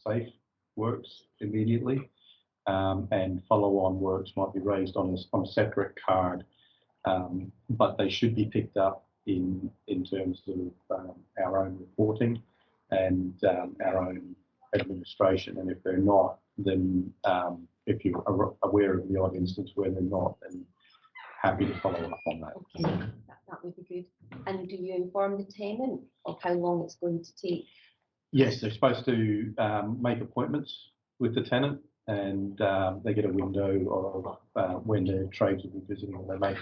safe works immediately, and follow-on works might be raised on a separate card, but they should be picked up in terms of our own reporting and our own administration. And if they're not, then if you're aware of the odd instance where they're not, then happy to follow up on that. Okay, that would be good. And do you inform the tenant of how long it's going to take? Yes, they're supposed to make appointments with the tenant, and they get a window of when their trades will be visiting, and they make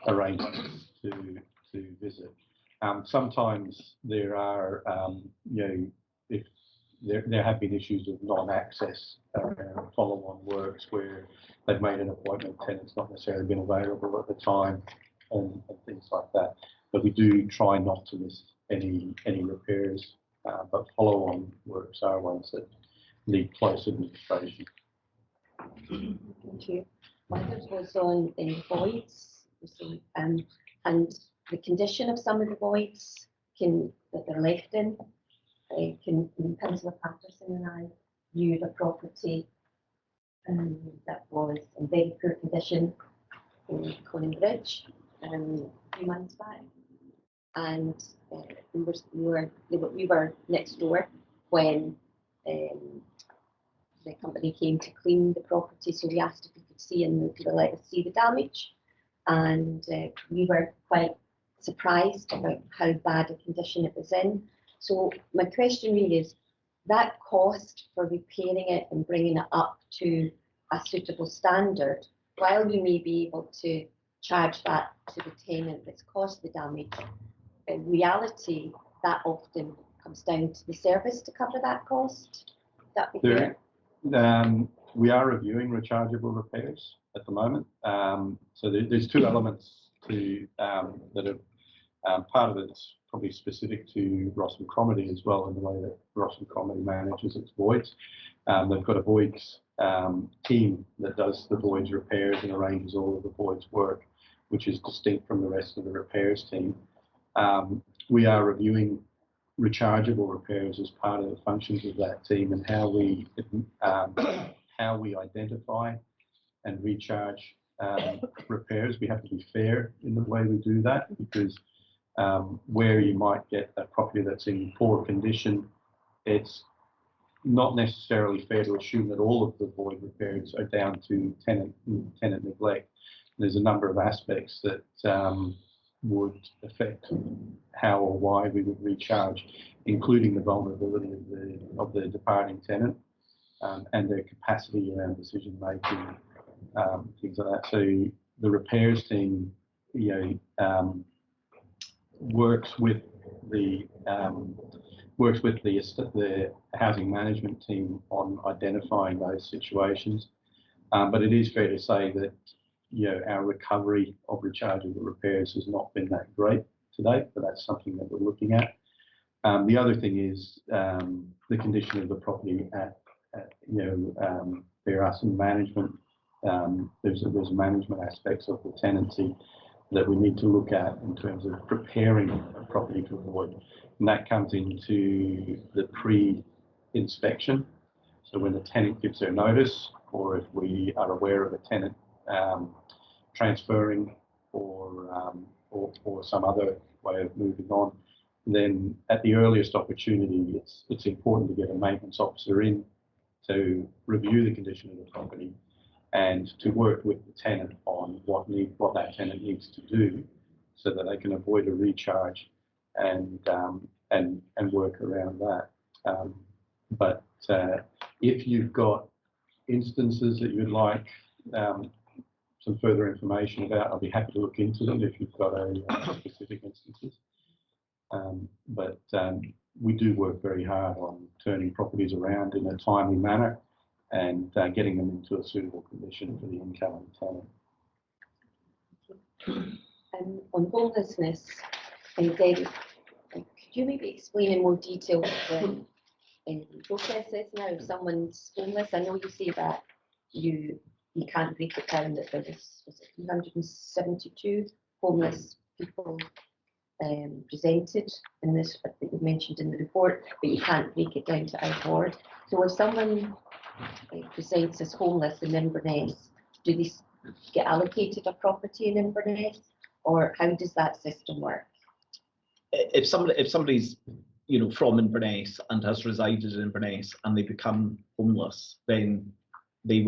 arrangements to visit. Sometimes there are, if there have been issues of non-access around follow-on works where they've made an appointment, tenant's not necessarily been available at the time, and things like that. But we do try not to miss any repairs, but follow-on works are ones that need close administration. Thank you. My others was on in voids, and the condition of some of the voids that they're left in. Councillor Patterson and I viewed a property that was in very poor condition in Conan Bridge a few months back, and we were next door when the company came to clean the property, so we asked if we could see and they let us see the damage, and we were quite surprised about how bad a condition it was in. So my question really is, that cost for repairing it and bringing it up to a suitable standard, while you may be able to charge that to the tenant that's caused the damage, in reality that often comes down to the service to cover that cost. That be fair? We are reviewing rechargeable repairs at the moment. So there's two elements to that are part of it's probably specific to Ross and Cromarty as well, in the way that Ross and Cromarty manages its voids. They've got a voids team that does the voids repairs and arranges all of the voids work, which is distinct from the rest of the repairs team. We are reviewing rechargeable repairs as part of the functions of that team, and how we identify and recharge repairs. We have to be fair in the way we do that, because where you might get a property that's in poor condition, it's not necessarily fair to assume that all of the void repairs are down to tenant neglect. There's a number of aspects that would affect how or why we would recharge, including the vulnerability of the departing tenant and their capacity around decision making, things like that. So the repairs team, works with the housing management team on identifying those situations. But it is fair to say that our recovery of rechargeable repairs has not been that great to date, but that's something that we're looking at. The other thing is the condition of the property there are some management. There's management aspects of the tenancy that we need to look at in terms of preparing a property for void, and that comes into the pre-inspection. So when the tenant gives their notice, or if we are aware of a tenant transferring or some other way of moving on, then at the earliest opportunity, it's important to get a maintenance officer in to review the condition of the property and to work with the tenant on what that tenant needs to do, so that they can avoid a recharge and work around that. But if you've got instances that you'd like some further information about, I'll be happy to look into them if you've got specific instances. But we do work very hard on turning properties around in a timely manner and getting them into a suitable condition for the incoming tenant. On homelessness, David, could you maybe explain in more detail the process is now if someone's homeless? I know you say that you can't break it down, that there was it 372 homeless people presented in this, that you mentioned in the report, but you can't break it down to our ward. So if someone presents as homeless in Inverness, do they get allocated a property in Inverness, or how does that system work? If somebody's from Inverness and has resided in Inverness and they become homeless, then they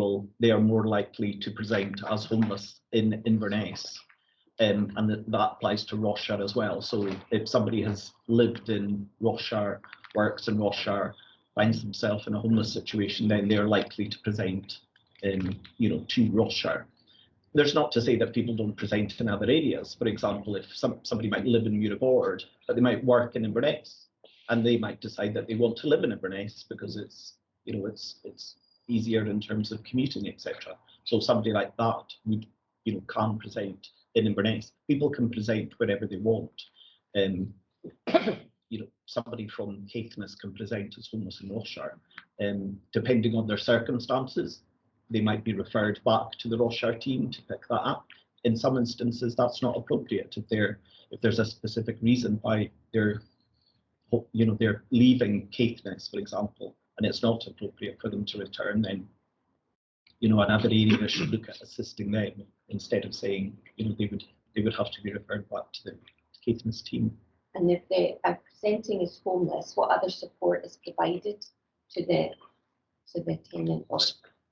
are more likely to present as homeless in Inverness. And that applies to Rossshire as well. So if somebody has lived in Rossshire, works in Rossshire, finds themselves in a homeless situation, then they're likely to present to Rossshire. There's not to say that people don't present in other areas. For example, if somebody might live in Muirboard, but they might work in Inverness, and they might decide that they want to live in Inverness because it's easier in terms of commuting, etc. So somebody like that would can present in Inverness. People can present wherever they want. Somebody from Caithness can present as homeless in Rossshire. Depending on their circumstances, they might be referred back to the Rossshire team to pick that up. In some instances, that's not appropriate. If there's a specific reason why they're leaving Caithness, for example, and it's not appropriate for them to return, then another area should look at assisting them instead of saying they would have to be referred back to the Caithness team. And if they are presenting as homeless, what other support is provided to the tenant?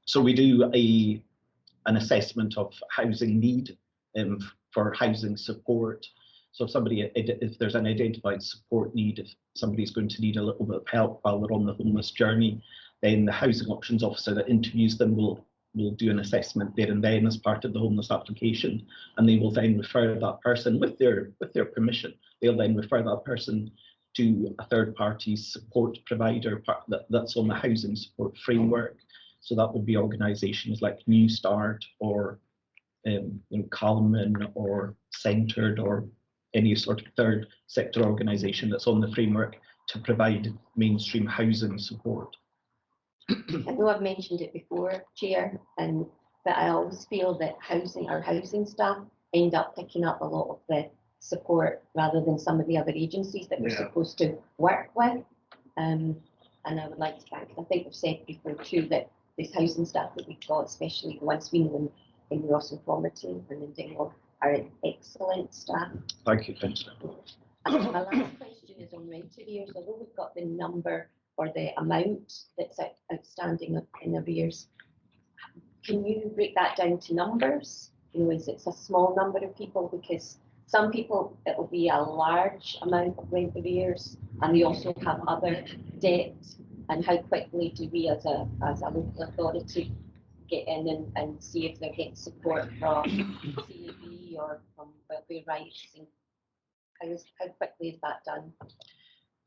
So we do an assessment of housing need for housing support. So if there's an identified support need, if somebody's going to need a little bit of help while they're on the homeless journey, then the housing options officer that interviews them will do an assessment there and then as part of the homeless application, and they will then refer that person with their permission. They'll then refer that person to a third party support provider that's on the housing support framework. So that would be organisations like New Start or Calman or Centred or any sort of third sector organisation that's on the framework to provide mainstream housing support. I know I've mentioned it before, Chair, but I always feel that our housing staff end up picking up a lot of the support rather than some of the other agencies that we're supposed to work with. And I would like to thank, I think we've said before too, that this housing staff that we've got, especially the ones we know in Ross and Cromarty and in Dingwall, are an excellent staff. Thank you, Councillor. And my last question is on rent arrears. Although we've got the number or the amount that's outstanding in arrears, can you break that down to numbers? Is it a small number of people? Because some people, it will be a large amount of rent arrears, and they also have other debt. And how quickly do we, as a local authority, get in and see if they're getting support from CAB or from welfare rights? And how quickly is that done?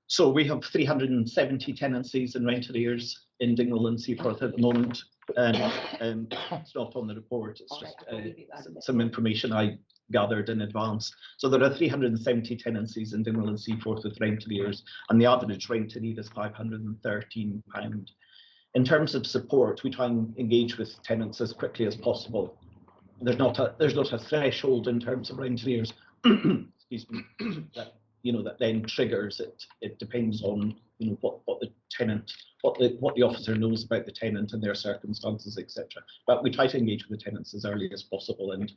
So we have 370 tenancies in rent arrears in Dingwall and Seaforth at the moment. It's not on the report, it's just some information I gathered in advance. So there are 370 tenancies in Dingwall and Seaforth with rent arrears, and the average rent arrear is £513. In terms of support, we try and engage with tenants as quickly as possible. There's not a threshold in terms of rent arrears excuse me, that then triggers it. It depends on what the tenant, what the officer knows about the tenant and their circumstances, etc. But we try to engage with the tenants as early as possible. And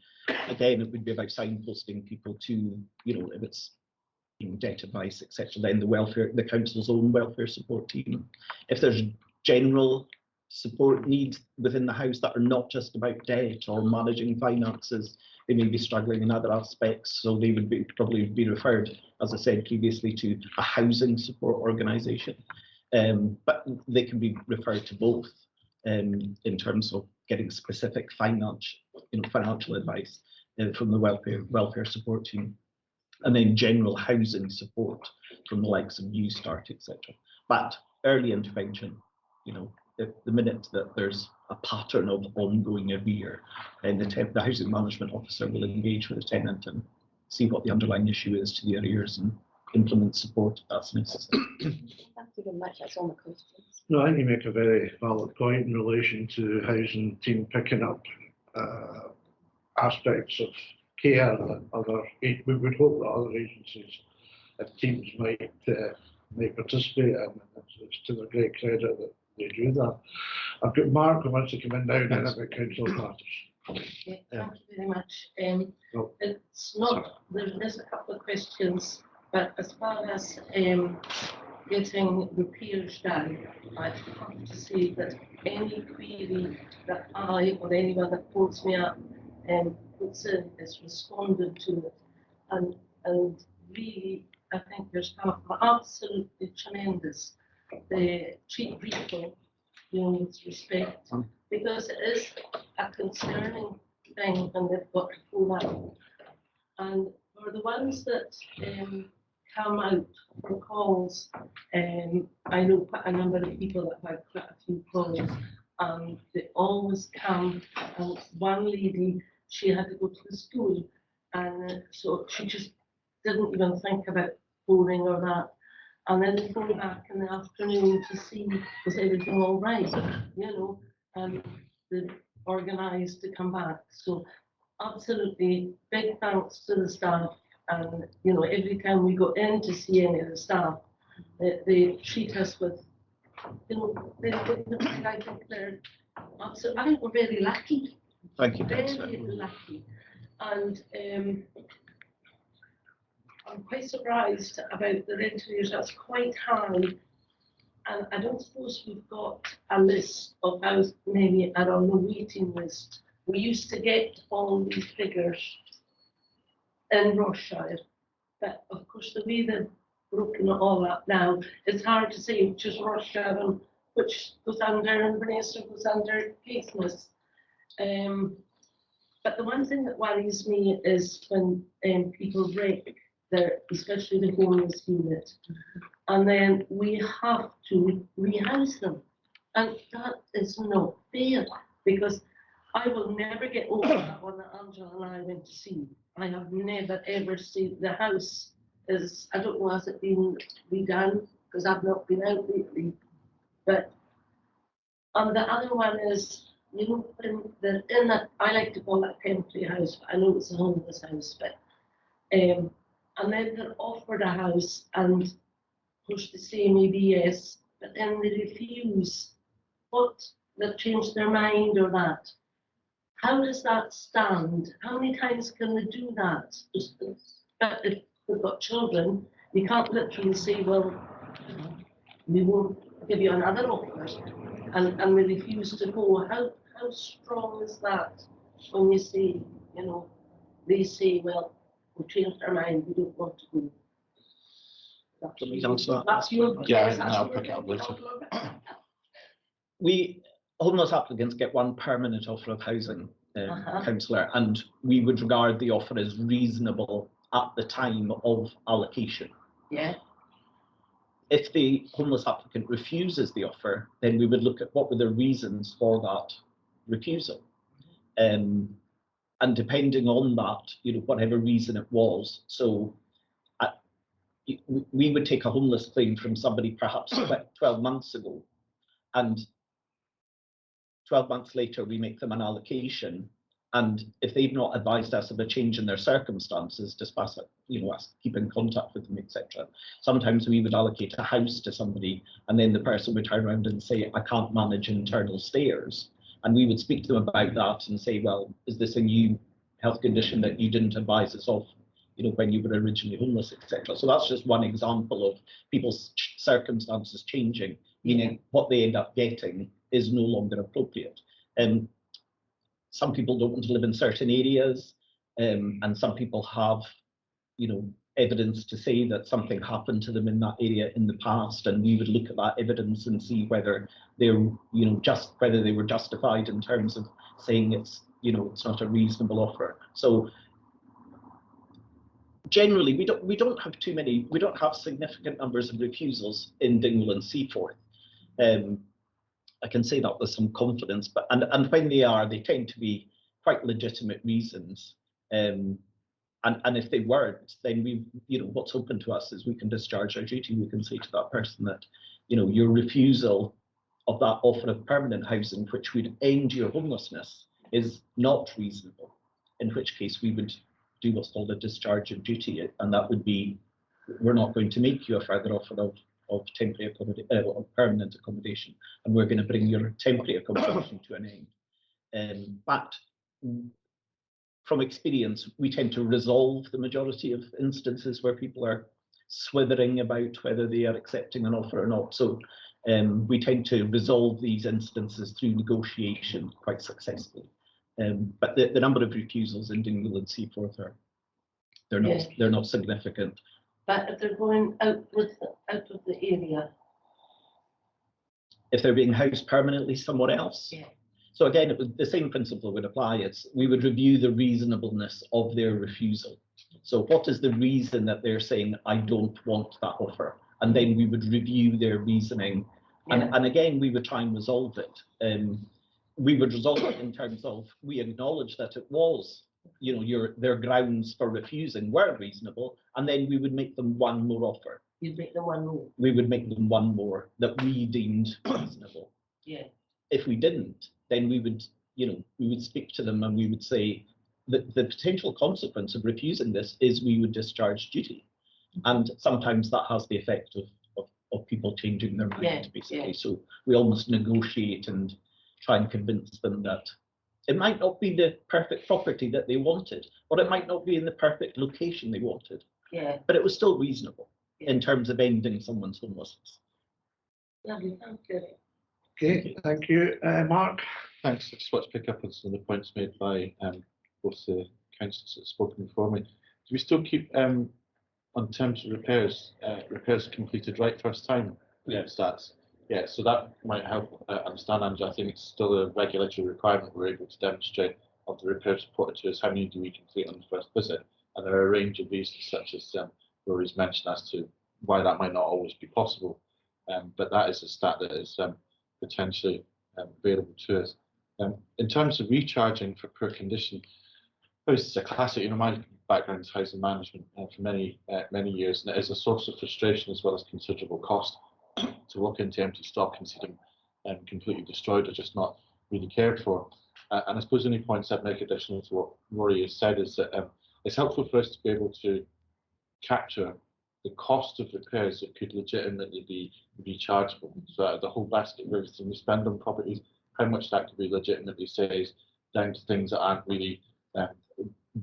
again, it would be about signposting people to, if it's debt advice, etc. Then the council's own welfare support team. If there's general support needs within the house that are not just about debt or managing finances, they may be struggling in other aspects, so they would probably be referred, as I said previously, to a housing support organisation. But they can be referred to both in terms of getting specific financial advice from the welfare support team, and then general housing support from the likes of New Start, etc. But early intervention, the minute that there's a pattern of ongoing arrear, then the housing management officer will engage with the tenant and see what the underlying issue is to the arrears and implement support if that's necessary. Thank you very much. That's all my questions. No, I think you make a very valid point in relation to housing team picking up aspects of care that we would hope that other agencies and teams might participate in. It's to their great credit that they do that. I've got Mark who wants to come in now and then about council matters. Yeah, thank you very much. No. It's not, there's a couple of questions, but as far as getting repairs done, I have to say that any query that I or anyone that phones me up puts in is responded to it. And really, I think there's absolutely tremendous. They treat people, with respect, because it is a concerning thing when they've got to phone up. And for the ones that come out for calls, I know quite a number of people that have had quite a few calls, and they always come. And one lady, she had to go to the school, and so she just didn't even think about phoning or that. And then they phone back in the afternoon to see was everything all right, and they organised to come back. So absolutely big thanks to the staff. And every time we go in to see any of the staff, they treat us with, I think they're absolutely. I think we're very lucky. Thank you, Very Councillor. lucky, and I'm quite surprised about the rent arrears. That's quite high, and I don't suppose we've got a list of how many are on the waiting list. We used to get all these figures in Rothshire, but of course the way they've broken it all up now, it's hard to say which is Rothshire and which goes under Inverness or goes under Caithness. But the one thing that worries me is when people break especially the homeless unit, and then we have to rehouse them, and that is not fair, because I will never get over that one that Angela and I went to see. I have never ever seen the house is, I don't know, has it been redone, because I've not been out lately, but and the other one is, in that, I like to call that temporary house, but I know it's a homeless house, but and then they're offered a house, and of course they say maybe yes, but then they refuse. They've changed their mind or that. How does that stand? How many times can they do that? But if they've got children, you can't literally say, well, we won't give you another offer, and they refuse to go. How strong is that when you say, they say, well, we changed our mind, we don't want to go. That's your Yeah, I'll pick it up later. Homeless applicants get one permanent offer of housing, councillor, and we would regard the offer as reasonable at the time of allocation. Yeah. If the homeless applicant refuses the offer, then we would look at what were the reasons for that refusal. And depending on that, whatever reason it was, so we would take a homeless claim from somebody perhaps 12 months ago, and 12 months later we make them an allocation, and if they've not advised us of a change in their circumstances, discuss it, us keep in contact with them, etc. Sometimes we would allocate a house to somebody, and then the person would turn around and say, I can't manage internal stairs. And we would speak to them about that and say, well, is this a new health condition that you didn't advise us of, when you were originally homeless, etc. So that's just one example of people's circumstances changing, meaning what they end up getting is no longer appropriate. Some people don't want to live in certain areas, and some people have, evidence to say that something happened to them in that area in the past, and we would look at that evidence and see whether they're, whether they were justified in terms of saying it's, it's not a reasonable offer. So generally, we don't have significant numbers of refusals in Dingwall and Seaforth. I can say that with some confidence, but and when they are, they tend to be quite legitimate reasons. And if they weren't, then we, what's open to us is we can discharge our duty. We can say to that person that, your refusal of that offer of permanent housing, which would end your homelessness, is not reasonable. In which case we would do what's called a discharge of duty, and that would be, we're not going to make you a further offer of temporary of permanent accommodation, and we're going to bring your temporary accommodation to an end. But from experience, we tend to resolve the majority of instances where people are swithering about whether they are accepting an offer or not. So we tend to resolve these instances through negotiation quite successfully. But the number of refusals in Dingwall and Seaforth they're not significant. But if they're going out of the area. If they're being housed permanently somewhere else. Yeah. So again, the same principle would apply. We would review the reasonableness of their refusal. So what is the reason that they're saying, I don't want that offer? And then we would review their reasoning. Yeah. And again, we would try and resolve it. We would resolve it in terms of, we acknowledge that it was, their grounds for refusing were reasonable, and then we would make them one more offer. You'd make them one more. We would make them one more that we deemed reasonable. Yeah. If we didn't, then we would speak to them and we would say that the potential consequence of refusing this is we would discharge duty. And sometimes that has the effect of people changing their mind, basically. Yeah. So we almost negotiate and try and convince them that it might not be the perfect property that they wanted, or it might not be in the perfect location they wanted. Yeah. But it was still reasonable in terms of ending someone's homelessness. Lovely, thank you. Okay, thank you. Mark? Thanks. I just want to pick up on some of the points made by both the councillors that have spoken before me. Do we still keep, on terms of repairs completed right first time stats? Yeah, so that might help understand, Andrew. I think it's still a regulatory requirement we're able to demonstrate of the repairs reported to us. How many do we complete on the first visit? And there are a range of reasons, such as Rory's mentioned, as to why that might not always be possible. But that is a stat that is potentially available to us. In terms of recharging for poor condition, this is a classic. My background is housing management for many years, and it is a source of frustration as well as considerable cost to walk into empty stock and see them completely destroyed or just not really cared for. And I suppose the only points I'd make additional to what Rory has said is that it's helpful for us to be able to capture the cost of repairs that could legitimately be chargeable. So the whole basket of everything we spend on properties, how much that could be legitimately saved, down to things that aren't really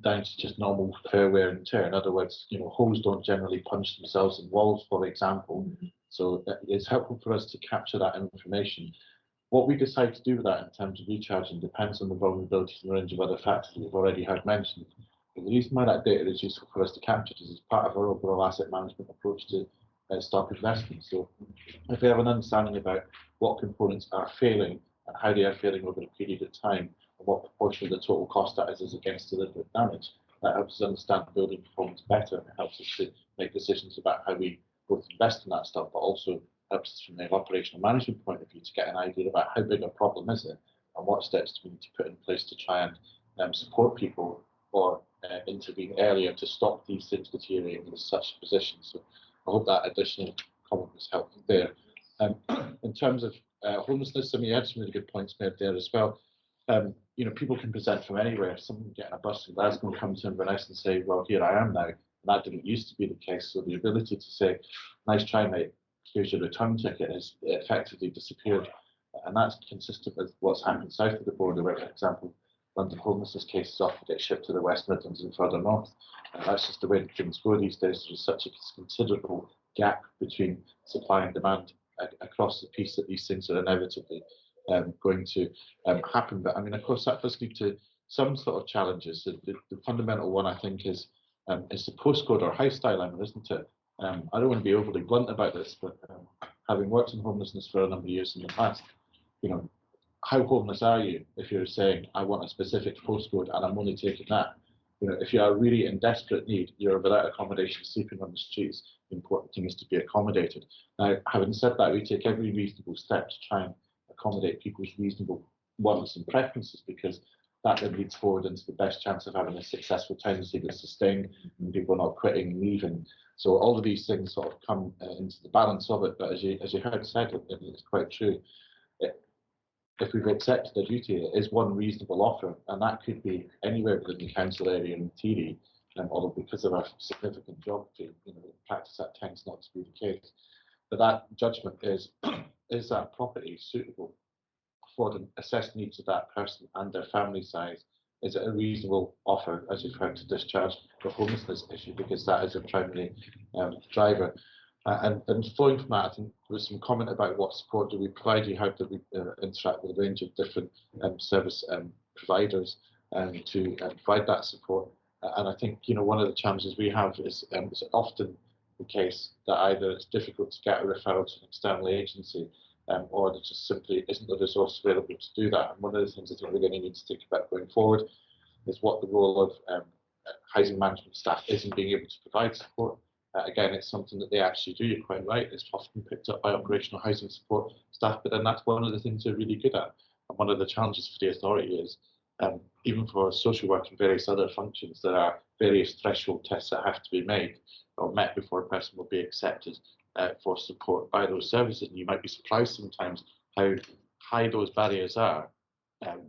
down to just normal fair wear and tear. In other words, holes don't generally punch themselves in walls, for example. So it's helpful for us to capture that information. What we decide to do with that in terms of recharging depends on the vulnerabilities and range of other factors that we've already heard mentioned. But the reason why that data is useful for us to capture is as part of our overall asset management approach to stock investment. So if we have an understanding about what components are failing and how they are failing over a period of time, and what proportion of the total cost that is against deliberate damage, that helps us understand building performance better, and it helps us to make decisions about how we both invest in that stuff, but also helps us from the operational management point of view to get an idea about how big a problem is it and what steps do we need to put in place to try and support people or intervene earlier to stop these things deteriorating in such a position. So I hope that additional comment was helpful there. In terms of homelessness, you had some really good points made there as well. People can present from anywhere. Someone getting a bus in Glasgow and come to Inverness and say, well, here I am now. And that didn't used to be the case. So the ability to say, nice try, mate, here's your return ticket, has effectively disappeared. And that's consistent with what's happened south of the border, where, for example, London homelessness cases often get shipped to the West Midlands and further north. And that's just the way that things go these days. There's such a considerable gap between supply and demand across the piece that these things are inevitably going to happen. But I mean, of course, that does lead to some sort of challenges. The fundamental one, I think, is the postcode or house style element, isn't it? I don't want to be overly blunt about this, but having worked in homelessness for a number of years in the past, how homeless are you if you're saying, I want a specific postcode and I'm only taking that? If you are really in desperate need, you're without accommodation, sleeping on the streets, the important thing is to be accommodated. Now, having said that, we take every reasonable step to try and accommodate people's reasonable wants and preferences, because that then leads forward into the best chance of having a successful tenancy that's sustained and people not quitting and leaving. So all of these things sort of come into the balance of it. But as you heard said, it's quite true. If we've accepted a duty, it is one reasonable offer, and that could be anywhere within the council area in theory. although because of our significant geography, in practice that tends not to be the case. But that judgment is, is that property suitable for the assessed needs of that person and their family size? Is it a reasonable offer, as you've heard, to discharge the homelessness issue, because that is a primary driver? And flowing from that, I think there was some comment about what support do we provide you, how do we interact with a range of different service providers to provide that support. And I think, one of the challenges we have is it's often the case that either it's difficult to get a referral to an external agency, or there just simply isn't the resource available to do that. And one of the things I think we're going to need to think about going forward is what the role of housing management staff is in being able to provide support. Again, it's something that they actually do, you're quite right. It's often picked up by operational housing support staff, but then that's one of the things they're really good at. And one of the challenges for the authority is, even for social work and various other functions, there are various threshold tests that have to be made or met before a person will be accepted for support by those services. And you might be surprised sometimes how high those barriers are.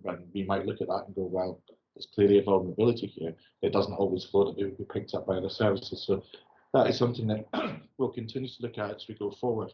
When we might look at that and go, well, there's clearly a vulnerability here. It doesn't always flow to be picked up by other services. So that is something that we'll continue to look at as we go forward.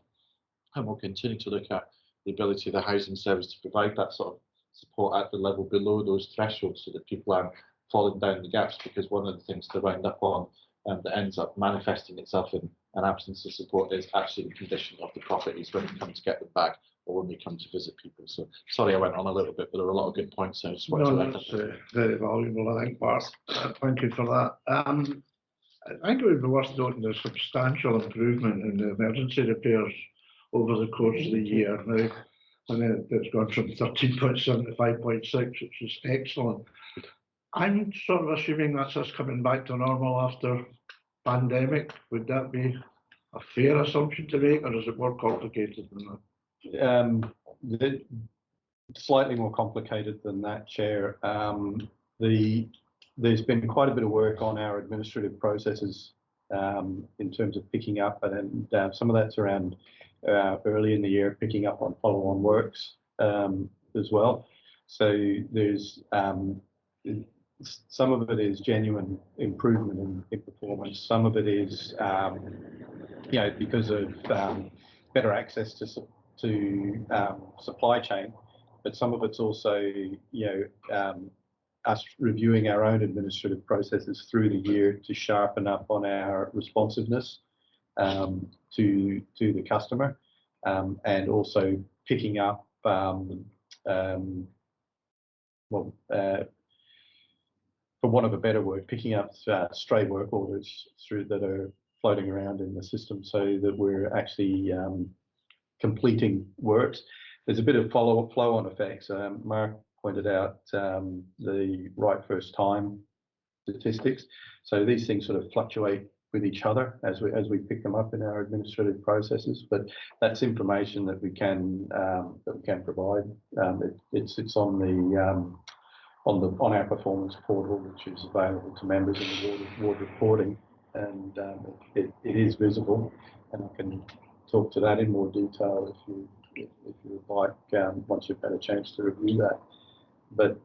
And we'll continue to look at the ability of the housing service to provide that sort of support at the level below those thresholds so that people aren't falling down the gaps, because one of the things to round up on that ends up manifesting itself in an absence of support is actually the condition of the properties when we come to get them back or when we come to visit people. So sorry I went on a little bit, but there were a lot of good points. So I just wanted to that's very valuable, I think, Bart. Thank you for that. I think it would be worth noting the substantial improvement in the emergency repairs over the course of the year. Now, and it's gone from 13.7 to 5.6, which is excellent. I'm sort of assuming that's us coming back to normal after pandemic. Would that be a fair assumption to make, or is it more complicated than that? Slightly more complicated than that, Chair. There's been quite a bit of work on our administrative processes in terms of picking up, and some of that's around early in the year, picking up on follow-on works as well. So there's some of it is genuine improvement in performance. Some of it is, because of better access to supply chain, but some of it's also, us reviewing our own administrative processes through the year to sharpen up on our responsiveness to the customer, and also picking up, for want of a better word, picking up stray work orders that are floating around in the system, so that we're actually completing works. There's a bit of flow-on effects. Mark pointed out the right first time statistics. So these things sort of fluctuate with each other as we pick them up in our administrative processes. But that's information that we can provide. It sits on our performance portal, which is available to members in the ward reporting, and it is visible. And I can talk to that in more detail if you would like, once you've had a chance to review that. But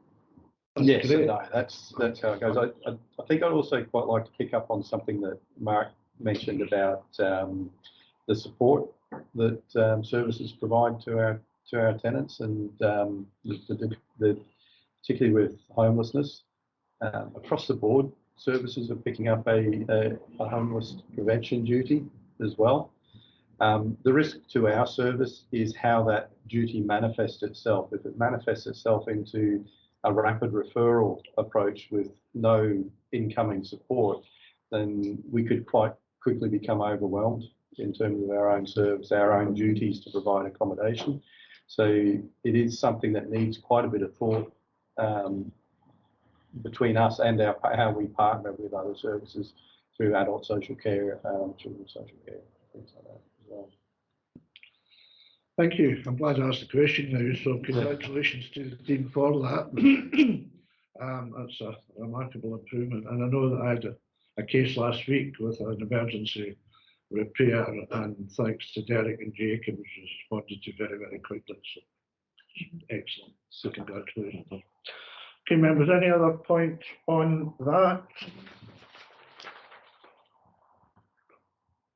yes, no, that's how it goes. I think I'd also quite like to pick up on something that Mark mentioned about the support that services provide to our tenants, and particularly with homelessness. Across the board, services are picking up a homeless prevention duty as well. The risk to our service is how that duty manifests itself. If it manifests itself into a rapid referral approach with no incoming support, then we could quite quickly become overwhelmed in terms of our own service, our own duties to provide accommodation. So it is something that needs quite a bit of thought between us and how we partner with other services through adult social care, children's social care, things like that as well. Thank you. I'm glad I asked the question now, so congratulations to the team for that. That's a remarkable improvement. And I know that I had a case last week with an emergency repair, and thanks to Derek and Jake, it was responded to very, very quickly. So excellent. So congratulations. Okay, members, any other points on that?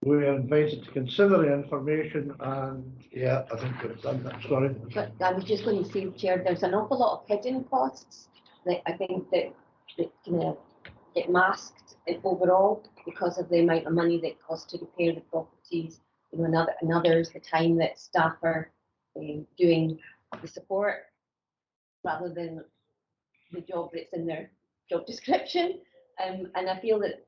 We are invited to consider the information, and yeah, I think we've done that. Sorry. But I was just going to say, Chair, there's an awful lot of hidden costs that I think that kind of get masked overall because of the amount of money that costs to repair the properties, you know, and others, the time that staff are doing the support rather than the job that's in their job description. And I feel that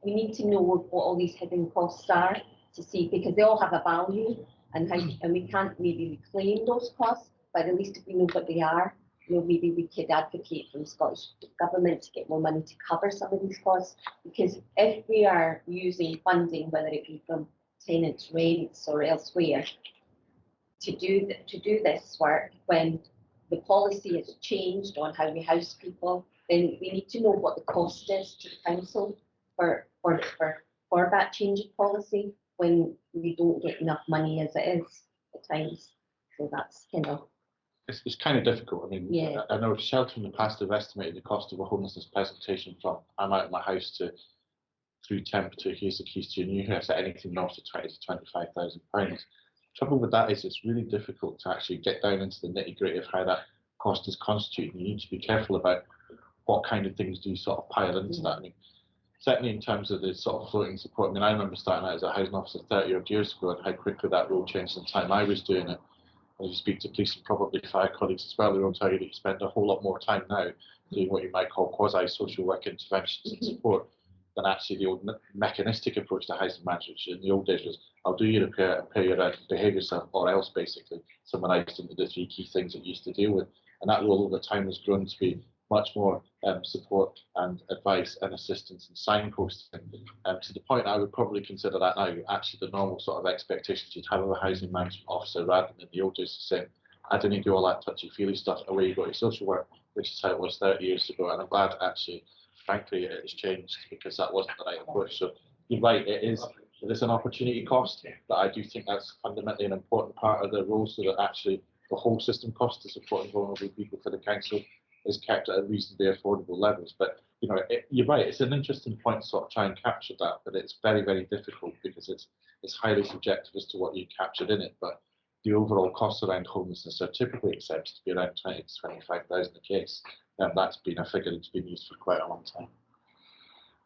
we need to know what all these hidden costs are to see, because they all have a value, and we can't maybe reclaim those costs, but at least if we know what they are, you know, maybe we could advocate from the Scottish Government to get more money to cover some of these costs. Because if we are using funding, whether it be from tenants' rents or elsewhere, to do this work, when the policy has changed on how we house people, then we need to know what the cost is to the council for that change of policy when we don't get enough money as it is at times. So that's kind of. It's kind of difficult. I mean, Yeah. I know Shelter in the past have estimated the cost of a homelessness presentation from I'm out of my house to through temp to here's the keys to your new house at anything north of £20,000 to £25,000. Trouble with that is it's really difficult to actually get down into the nitty gritty of how that cost is constituted. You need to be careful about what kind of things do you sort of pile into that. I mean, certainly in terms of the sort of floating support, I mean, I remember starting out as a housing officer 30 odd years ago and how quickly that role changed in the time I was doing it. As you speak to police and probably fire colleagues as well, they will tell you that you spend a whole lot more time now doing what you might call quasi-social work interventions and support than actually the old mechanistic approach to housing management. In the old days was, I'll do your repair and pay your rent and behave yourself, or else basically summarised into the three key things that you used to deal with. And that role over time has grown to be much more support and advice and assistance and signposting. To the point I would probably consider that now actually the normal sort of expectations you'd have of a housing management officer, rather than in the old days saying, I didn't do all that touchy-feely stuff, away you go to social work, which is how it was 30 years ago. And I'm glad actually, frankly, it has changed, because that wasn't the right approach. So you're right, it is an opportunity cost, but I do think that's fundamentally an important part of the role, so that actually the whole system cost to supporting vulnerable people for the council is kept at reasonably affordable levels. But you know, you're right, it's an interesting point to sort of try and capture that, but it's very, very difficult because it's highly subjective as to what you captured in it. But the overall costs around homelessness are typically accepted to be around 20 to 25,000 a case, and that's been a figure that's been used for quite a long time.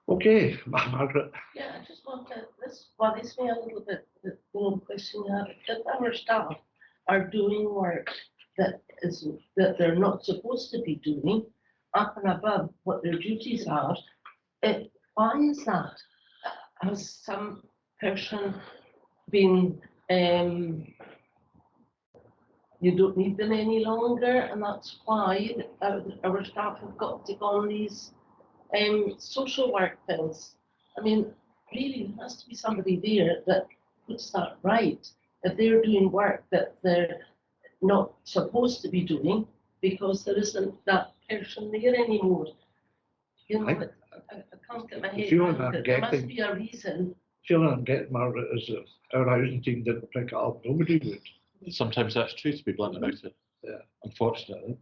Okay, Margaret. Yeah, I just want to, this worries me a little bit, the question that our staff are doing work that they're not supposed to be doing, up and above what their duties are. Why is that? Has some person been, you don't need them any longer, and that's why our staff have got to go on these social work things? I mean, really, there has to be somebody there that puts that right. If they're doing work that they're not supposed to be doing because there isn't that person there anymore. You know, I can't get my head around it. There must be a reason. Feeling I'm getting, Margaret, is that our housing team didn't pick it up. Nobody would. Sometimes that's true, to be blunt about it. Yeah. Unfortunately.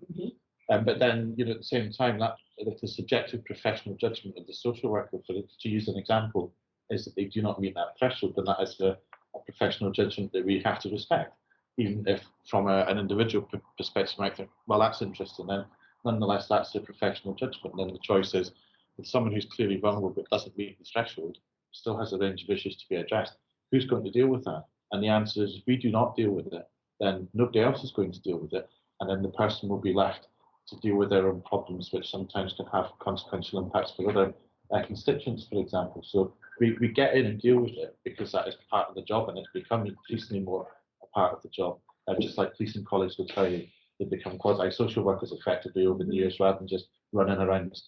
But then, you know, at the same time, that the subjective professional judgment of the social worker, to use an example, is that they do not meet that threshold, then that is a professional judgment that we have to respect. Even if from an individual perspective you might think, well, that's interesting, then nonetheless that's a professional judgment. And then the choice is, with someone who's clearly vulnerable but doesn't meet the threshold, still has a range of issues to be addressed, who's going to deal with that? And the answer is, if we do not deal with it, then nobody else is going to deal with it, and then the person will be left to deal with their own problems, which sometimes can have consequential impacts for other constituents, for example. So we get in and deal with it because that is part of the job, and it's become increasingly more a part of the job. Just like police and college will tell you, they become quasi-social workers effectively over the years, rather than just running around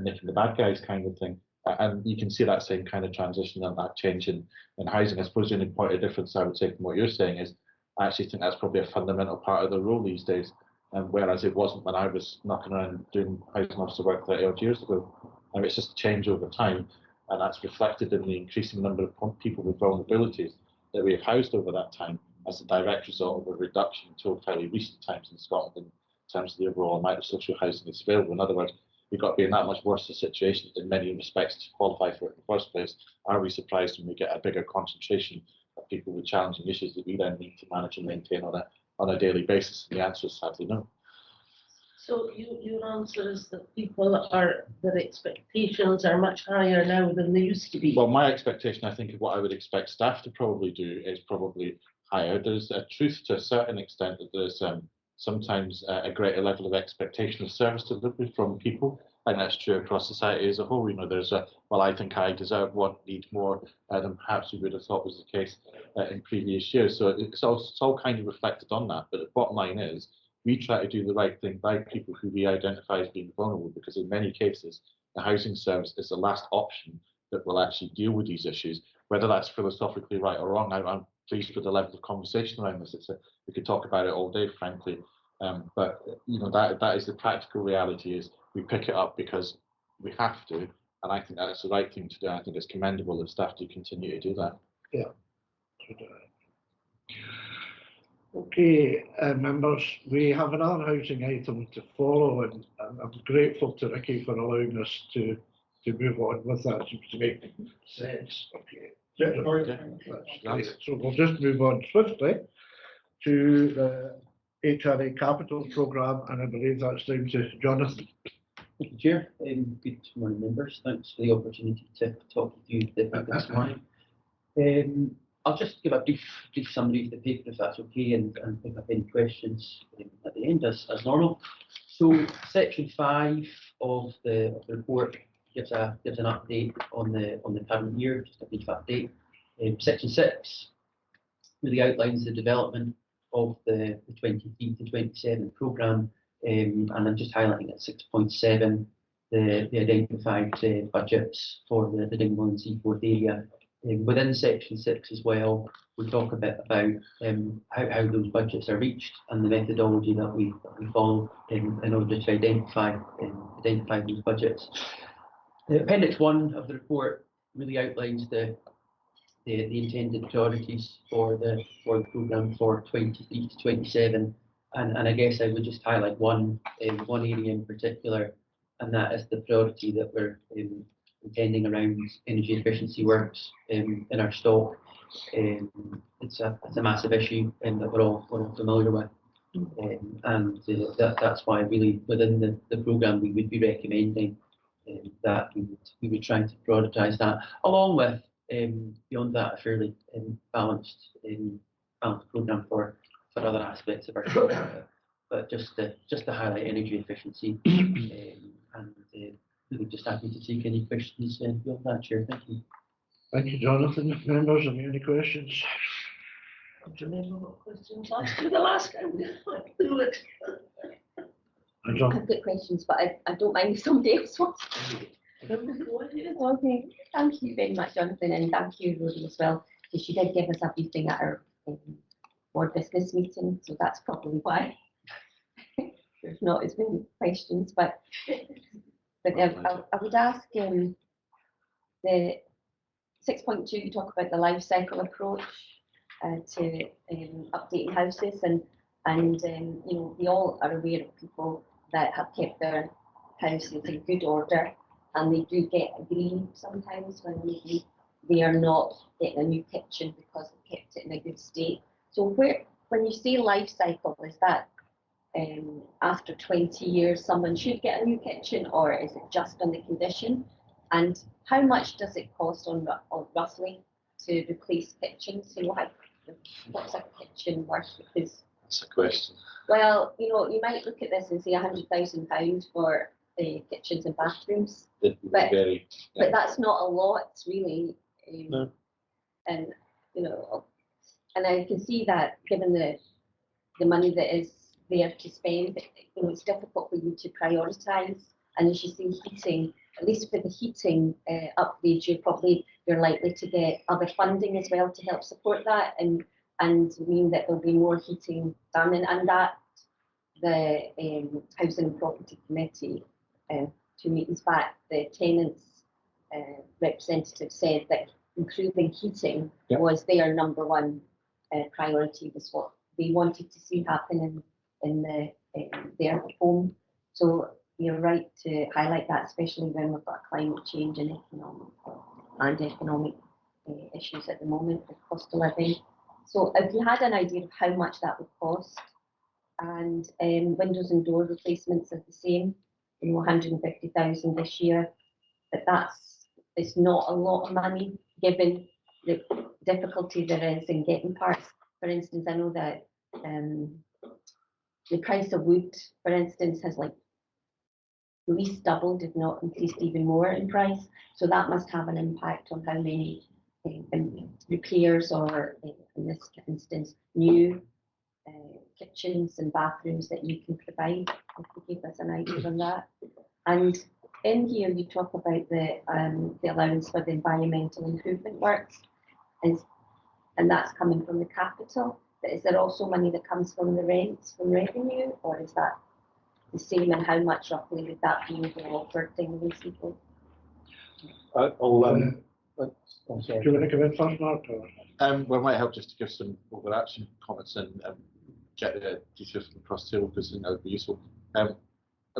nicking the bad guys kind of thing. And you can see that same kind of transition and that change in housing. I suppose the only point of difference I would say from what you're saying is, I actually think that's probably a fundamental part of the role these days, whereas it wasn't when I was knocking around doing housing officer work 30 odd years ago. And it's just a change over time, and that's reflected in the increasing number of people with vulnerabilities that we have housed over that time, as a direct result of a reduction until fairly recent times in Scotland in terms of the overall amount of social housing that's available. In other words, we've got to be in that much worse a situation in many respects to qualify for it in the first place. Are we surprised when we get a bigger concentration of people with challenging issues that we then need to manage and maintain on a daily basis? And the answer is sadly no. So your answer is that their expectations are much higher now than they used to be. Well, my expectation, I think, of what I would expect staff to probably do is probably higher. There's a truth to a certain extent that there's sometimes a greater level of expectation of service delivery from people, and that's true across society as a whole. You know, there's a, well, I think I deserve, want, need more than perhaps we would have thought was the case in previous years. So it's all kind of reflected on that. But the bottom line is, we try to do the right thing by people who we identify as being vulnerable, because in many cases, the housing service is the last option that will actually deal with these issues. Whether that's philosophically right or wrong, I'm pleased with the level of conversation around this. We could talk about it all day, frankly. But you know, that is the practical reality. Is we pick it up because we have to, and I think that's the right thing to do. I think it's commendable if staff do continue to do that. Yeah. Okay, members, we have another housing item to follow, and I'm grateful to Ricky for allowing us to move on with that. Seems to make sense. Okay. So we'll just move on swiftly to the HRA Capital Programme, and I believe that's down to Jonathan. Thank you, Chair. Good morning, members. Thanks for the opportunity to talk to you this morning. I'll just give a brief summary of the paper, if that's okay, and pick up any questions at the end as normal. So, section 5 of the report gives an update on the current year, just a brief update. Section 6 really outlines the development of the 23 to 27 programme, and I'm just highlighting at 6.7 the identified budgets for the Dingwall and Seaforth area. Within section 6 as well, we talk a bit about how those budgets are reached and the methodology that we follow in order to identify those budgets. Appendix 1 of the report really outlines the intended priorities for the programme for 23 to 27, and I guess I would just highlight one area in particular, and that is the priority that we're intending around energy efficiency works in our stock. It's a massive issue that we're all familiar with, and that's why really within the programme we would be recommending that we would try to prioritise that, along with beyond that a fairly balanced programme for other aspects of our stock. But just to highlight energy efficiency, and really just happy to take any questions beyond that, Chair. Thank you. Thank you, Jonathan. Members, have you any questions? I don't remember what questions asked you the last time. I blew it. I've got questions, but I don't mind if somebody else wants. Okay, thank you very much, Jonathan, and thank you, Rhodey, as well, because she did give us a briefing at our board business meeting, so that's probably why there's not as many questions. But I would ask the 6.2, you talk about the life cycle approach to updating houses, and you know, we all are aware of people that have kept their houses in good order, and they do get grief sometimes when maybe they are not getting a new kitchen because they kept it in a good state. So when you say life cycle, is that after 20 years someone should get a new kitchen, or is it just on the condition? And how much does it cost on roughly to replace kitchens? You know, what's a kitchen worth? Because that's a question. Well, you know, you might look at this and say £100,000 for the kitchens and bathrooms, but that's not a lot really. No. And you know, and I can see that given the money that is there to spend, you know, it's difficult for you to prioritise. And as you see, heating, at least for the heating upgrades, you're likely to get other funding as well to help support that, and mean that there'll be more heating done, and that the Housing and Property Committee 2 meetings back, the tenants representative said that improving heating was their number one priority, was what they wanted to see happen in their home. So you're right to highlight that, especially when we've got climate change and economic issues at the moment with cost of living. So if you had an idea of how much that would cost, and windows and door replacements are the same, 150,000 this year, but it's not a lot of money given the difficulty there is in getting parts. For instance, I know that the price of wood, for instance, has like at least doubled, if not increased even more in price. So that must have an impact on how many repairs or, in this instance, new kitchens and bathrooms that you can provide. If you give us an idea on that. And in here, you talk about the allowance for the environmental improvement works, and that's coming from the capital. But is there also money that comes from the rents, from revenue, or is that the same, and how much roughly would that be overall for Dingwall and Seaforth? I'm sorry. Do you want to come in first, Mark? Or? Well, it might help just to give some overarching comments and get the details from across the table, because I think that would be useful. I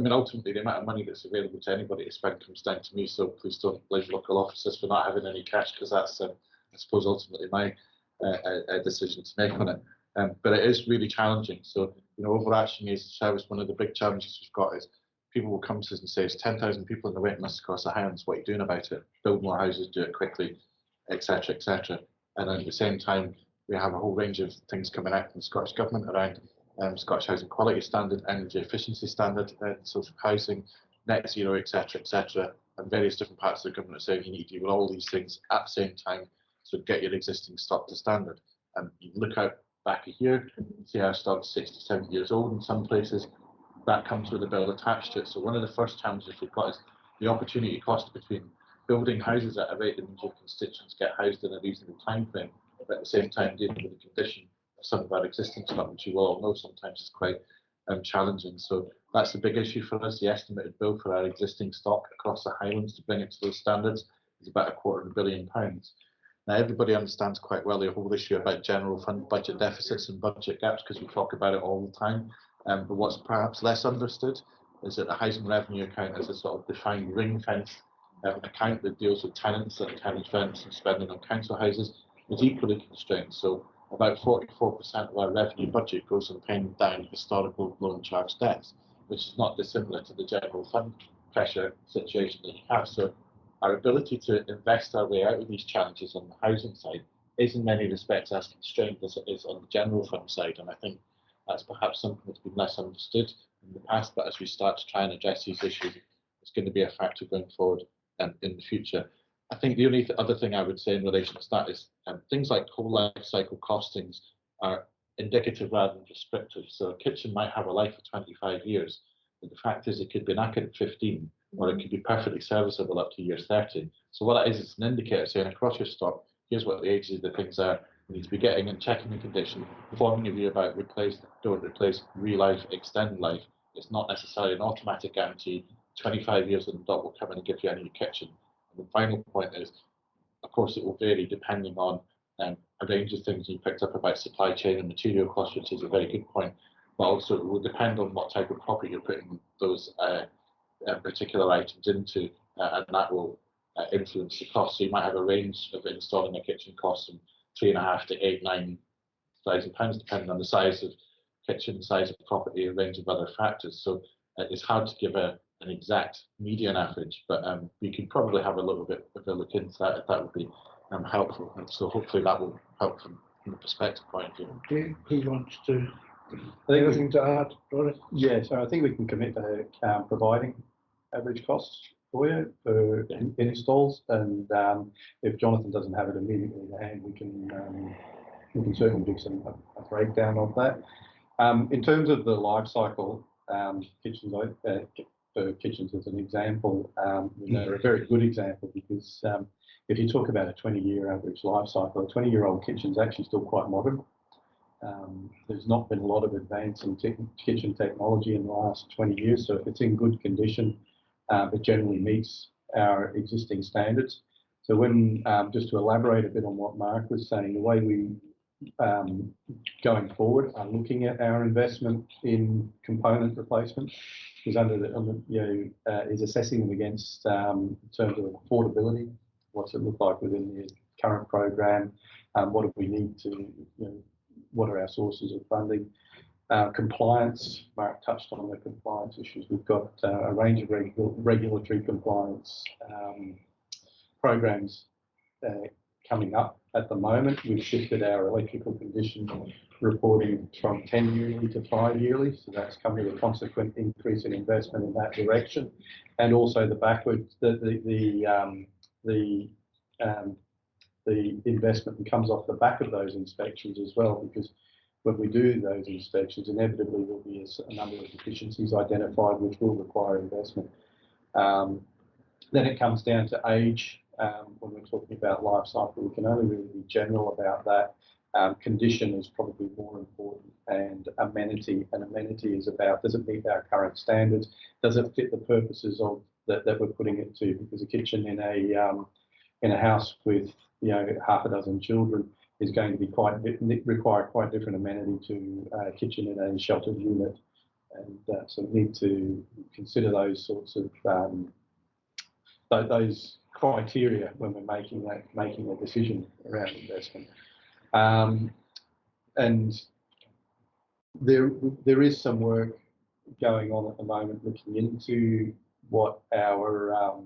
mean, ultimately, the amount of money that's available to anybody to spend comes down to me, so please don't blame local officers for not having any cash, because that's, I suppose, ultimately my decision to make on it. But it is really challenging. So, overarching is service. One of the big challenges we've got is people will come to us and say, "It's 10,000 people in the waiting list across the Highlands. What are you doing about it? Build more houses, do it quickly, etc., etc." And then at the same time, we have a whole range of things coming out from the Scottish Government around Scottish Housing Quality Standard, Energy Efficiency Standard, social housing, net zero, etc., etc., and various different parts of the government are saying you need to do all these things at the same time to get your existing stock to standard. And you look out back a year, see our stock's 60, 70 years old in some places. That comes with a bill attached to it. So one of the first challenges we've got is the opportunity cost between building houses at a rate that means your constituents get housed in a reasonable time frame, but at the same time dealing with the condition of some of our existing stock, which you all know sometimes is quite challenging. So that's a big issue for us. The estimated bill for our existing stock across the Highlands to bring it to those standards is about £250 million. Now, everybody understands quite well the whole issue about general fund budget deficits and budget gaps, because we talk about it all the time. But what's perhaps less understood is that the housing revenue account is a sort of defined ring fence account that deals with tenants and tenant rents and spending on council houses is equally constrained. So about 44% of our revenue budget goes on paying down historical loan charge debts, which is not dissimilar to the general fund pressure situation that you have. So our ability to invest our way out of these challenges on the housing side is in many respects as constrained as it is on the general fund side. And I think that's perhaps something that's been less understood in the past, but as we start to try and address these issues, it's going to be a factor going forward in the future. I think the only other thing I would say in relation to that is things like whole life cycle costings are indicative rather than prescriptive. So a kitchen might have a life of 25 years, but the fact is it could be knackered at 15, or it could be perfectly serviceable up to year 30. So what that is, it's an indicator saying across your stock, here's what the ages of the things are. You need to be getting and checking the condition, forming a view about replace, don't replace, relife, extend life. It's not necessarily an automatic guarantee. 25 years on the dot will come in and give you a new kitchen. And the final point is, of course, it will vary depending on a range of things you picked up about supply chain and material costs, which is a very good point. But also it will depend on what type of property you're putting those particular items into, and that will influence the cost. So you might have a range of installing a kitchen costs from £3,500 to £8,000–9,000, depending on the size of kitchen, size of property, a range of other factors. So it's hard to give an exact median average, but we could probably have a little bit of a look into that if that would be helpful. And so hopefully that will help from the perspective point of view. Okay, who wants to? Anything to add, Rory? Yeah, so I think we can commit to providing average costs for you for installs, and if Jonathan doesn't have it immediately in hand, we can certainly do a breakdown of that. In terms of the life cycle, kitchens as an example, they're a very good example, because if you talk about a 20-year average life cycle, a 20-year-old kitchen is actually still quite modern. There's not been a lot of advance in kitchen technology in the last 20 years, so if it's in good condition, it generally meets our existing standards. So when, just to elaborate a bit on what Mark was saying, the way we going forward are looking at our investment in component replacement, is is assessing them against in terms of affordability. What's it look like within the current program? What do we need to? What are our sources of funding? Compliance. Mark touched on the compliance issues. We've got a range of regulatory compliance programs coming up at the moment. We've shifted our electrical condition reporting from 10 yearly to 5 yearly, so that's come with a consequent increase in investment in that direction, and also the investment comes off the back of those inspections as well, because when we do those inspections, inevitably there'll be a number of deficiencies identified which will require investment. Then it comes down to age. When we're talking about life cycle, we can only really be general about that. Condition is probably more important, and amenity. An amenity is about, does it meet our current standards? Does it fit the purposes of that we're putting it to? Because a kitchen in a house with half a dozen children is going to be require quite different amenity to a kitchen in a sheltered unit, and so we need to consider those sorts of those criteria when we're making a decision around investment. And there is some work going on at the moment looking into what our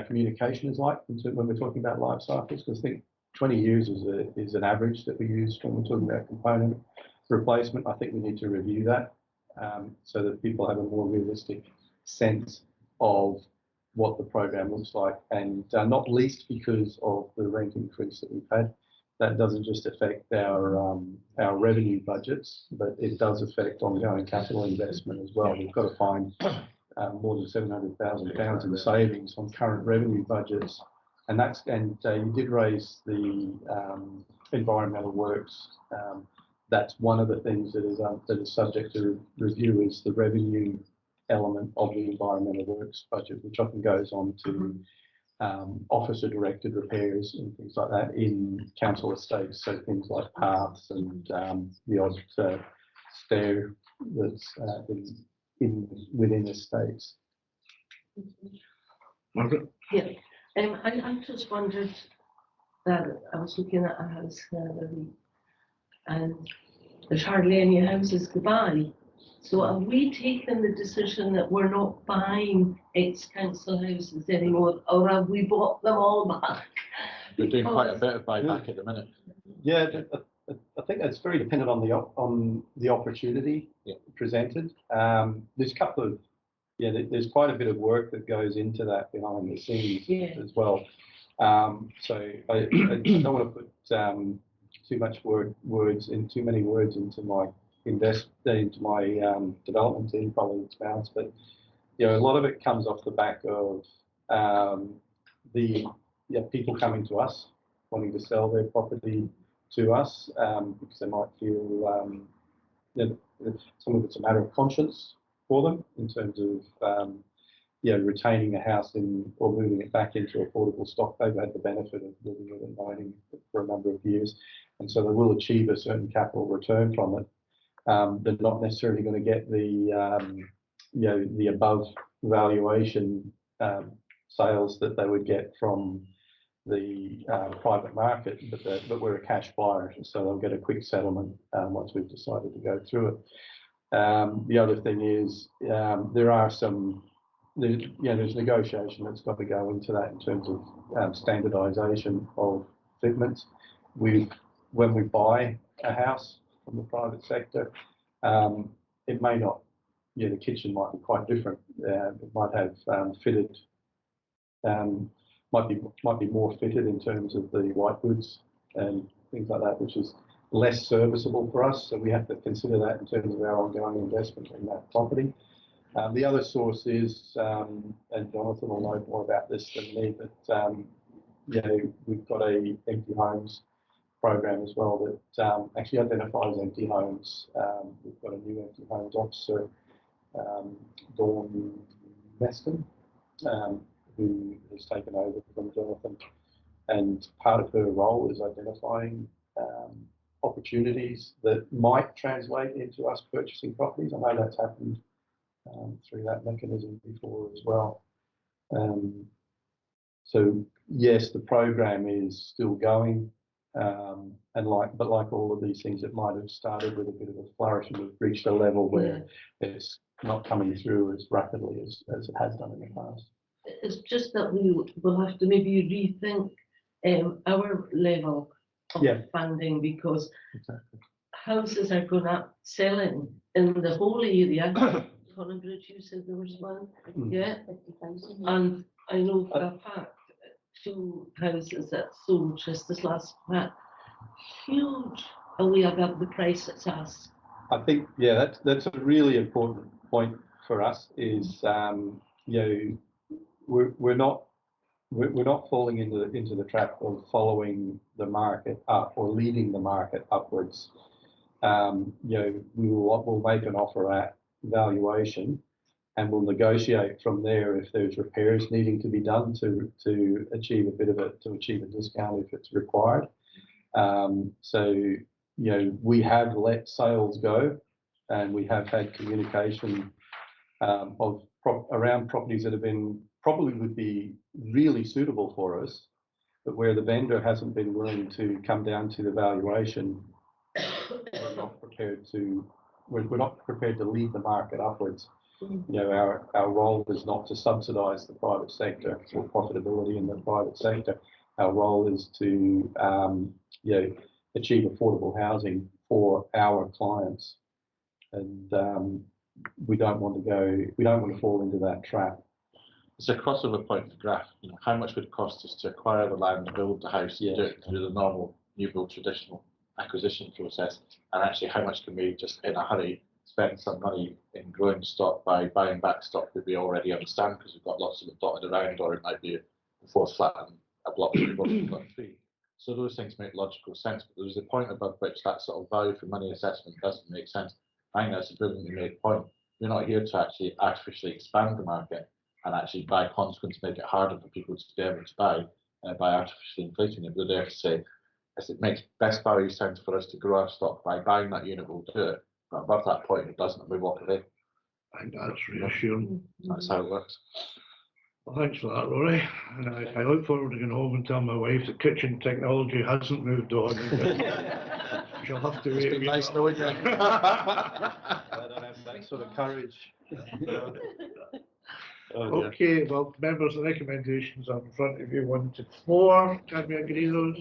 communication is like when we're talking about life cycles, because I think 20 years is an average that we use when we're talking about component replacement. I think we need to review that so that people have a more realistic sense of what the program looks like, and not least because of the rent increase that we've had. That doesn't just affect our revenue budgets, but it does affect ongoing capital investment as well. We've got to find more than £700,000 in savings on current revenue budgets, and you did raise the environmental works. That's one of the things that is subject to review, is the revenue element of the environmental works budget, which often goes on to officer directed repairs and things like that in council estates, so things like paths and the odd stair that's within estates. Margaret? Yeah, I just wondered that I was looking at a house the other week, and there's hardly any houses to buy. So are we taking the decision that we're not buying ex-council houses anymore, or have we bought them all back? We're doing quite a bit of buyback at the minute. Yeah, I think that's very dependent on the opportunity presented. There's there's quite a bit of work that goes into that behind the scenes as well. So I don't want to put too many words into my development team colleagues' mouths, but a lot of it comes off the back of the people coming to us wanting to sell their property to us because they might feel some of it's a matter of conscience for them in terms of retaining a house or moving it back into affordable stock. They've had the benefit of living it and owning it for a number of years, and so they will achieve a certain capital return from it. They're not necessarily going to get the above valuation sales that they would get from the private market, but we're a cash buyer, so they'll get a quick settlement once we've decided to go through it. The other thing is there's negotiation that's got to go into that in terms of standardisation of fitments. When we buy a house from the private sector, it may not, the kitchen might be quite different. It might have fitted, might be more fitted in terms of the white goods and things like that, which is less serviceable for us. So we have to consider that in terms of our ongoing investment in that property. The other source is, and Jonathan will know more about this than me, but we've got a empty homes program as well that actually identifies empty homes. We've got a new empty homes officer, Dawn Meston, who has taken over from Jonathan, and part of her role is identifying opportunities that might translate into us purchasing properties. I know that's happened through that mechanism before as well. So yes, the program is still going, but like all of these things, it might have started with a bit of a flourish and we've reached a level where it's not coming through as rapidly as it has done in the past. It's just that we will have to maybe rethink our level of funding, because houses are going up selling in the whole area. Bridge, you said there was one, 50,000. And I know for a fact 2 houses that sold just this last month, huge away above the price it's asked. I think that's a really important point for us. Is we're not falling into the trap of following the market up or leading the market upwards. We'll make an offer at valuation, and we'll negotiate from there if there's repairs needing to be done to achieve a discount if it's required. So we have let sales go, and we have had communication around properties that have been probably would be really suitable for us, but where the vendor hasn't been willing to come down to the valuation, we're not prepared to lead the market upwards. Our role is not to subsidise the private sector or profitability in the private sector. Our role is to achieve affordable housing for our clients, and we don't want to fall into that trap. It's a crossover point for graph. How much would it cost us to acquire the land, build the house, do it through the normal new build traditional acquisition process, and actually how much can we just in a hurry spend some money in growing stock by buying back stock that we already understand because we've got lots of it dotted around, or it might be a 4th flat and a block 3. So those things make logical sense, but there's a point above which that sort of value for money assessment doesn't make sense. I think that's a brilliantly made point. We're not here to actually artificially expand the market and actually by consequence make it harder for people to be able to buy by artificially inflating it. We're there to say, as it makes best value sense for us to grow our stock by buying that unit, we'll do it. But above that point, it doesn't, we walk away. I think that's reassuring. That's how it works. Well, thanks for that, Rory. And I look forward to going home and tell my wife that kitchen technology hasn't moved on. She'll have to wait. It's been nice knowing you. I don't have that sort of courage. Okay, well, members, the recommendations are in front of you, 1 to 4. Can we agree those?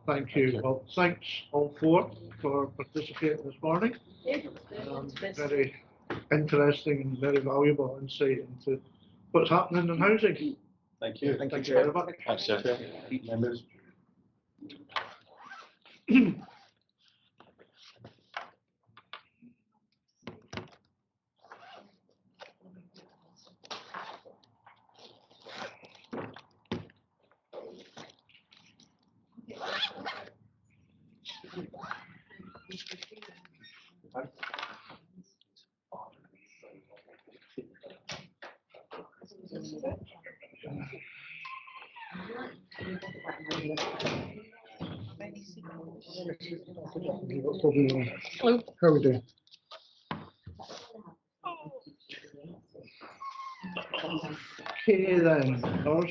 Thank you. Well, thanks all 4 for participating this morning. Very interesting and very valuable insight into what's happening in housing. Thank you. Thank you very much. Thanks, Jeff. Members. Hello, how are we doing? Okay then, us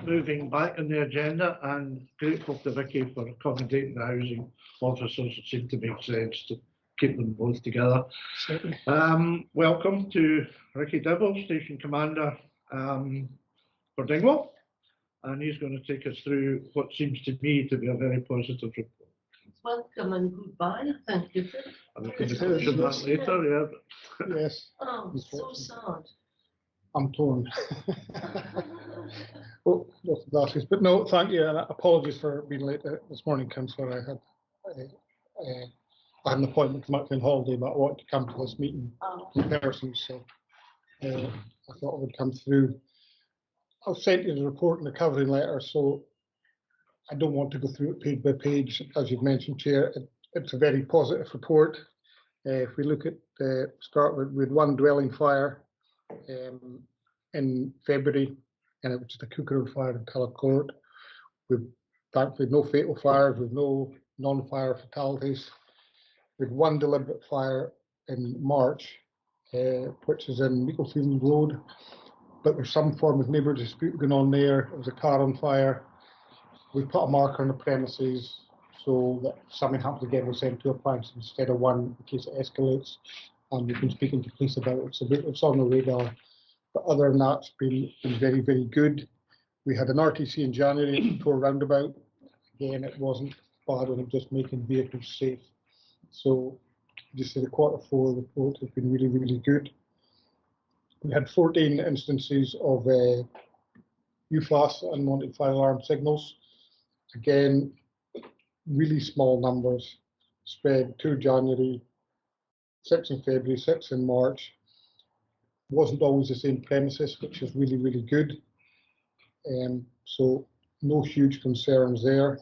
moving back on the agenda, and grateful to Vicky for accommodating the housing officers. It seemed to make sense to keep them both together. Welcome to Ricky Dibble, Station Commander for Dingwall, and he's going to take us through what seems to me to be a very positive report. Welcome and goodbye. Thank you. I'm going to touch on that later, yeah. Yes, Oh, so sad. I'm torn. Oh, lots of glasses, but no, thank you, and apologies for being late this morning, Councillor. I had an appointment to Macklin holiday, but I wanted to come to this meeting in person, so I thought I would come through. I've sent you the report and the covering letter, so I don't want to go through it page by page. As you've mentioned, Chair, it's a very positive report. If we look at start with 1 dwelling fire in February, and it was the Cooker Road fire in Court. We've thankfully no fatal fires, with no non-fire fatalities. With one deliberate fire in March, which is in Meiklefield Road, but there's some form of neighbour dispute going on there. There was a car on fire. We put a marker on the premises so that if something happens again, we'll send 2 appliances instead of 1 in case it escalates. And we've been speaking to police about it, so it's on the radar. But other than that, it's been very, very good. We had an RTC in January for a roundabout. Again, it wasn't bad, it was just making vehicles safe. So just the Q4 report has been really, really good. We had 14 instances of UFAS, unwanted fire alarm signals. Again, really small numbers, spread 2 January, 6 in February, 6 in March. Wasn't always the same premises, which is really, really good. So no huge concerns there.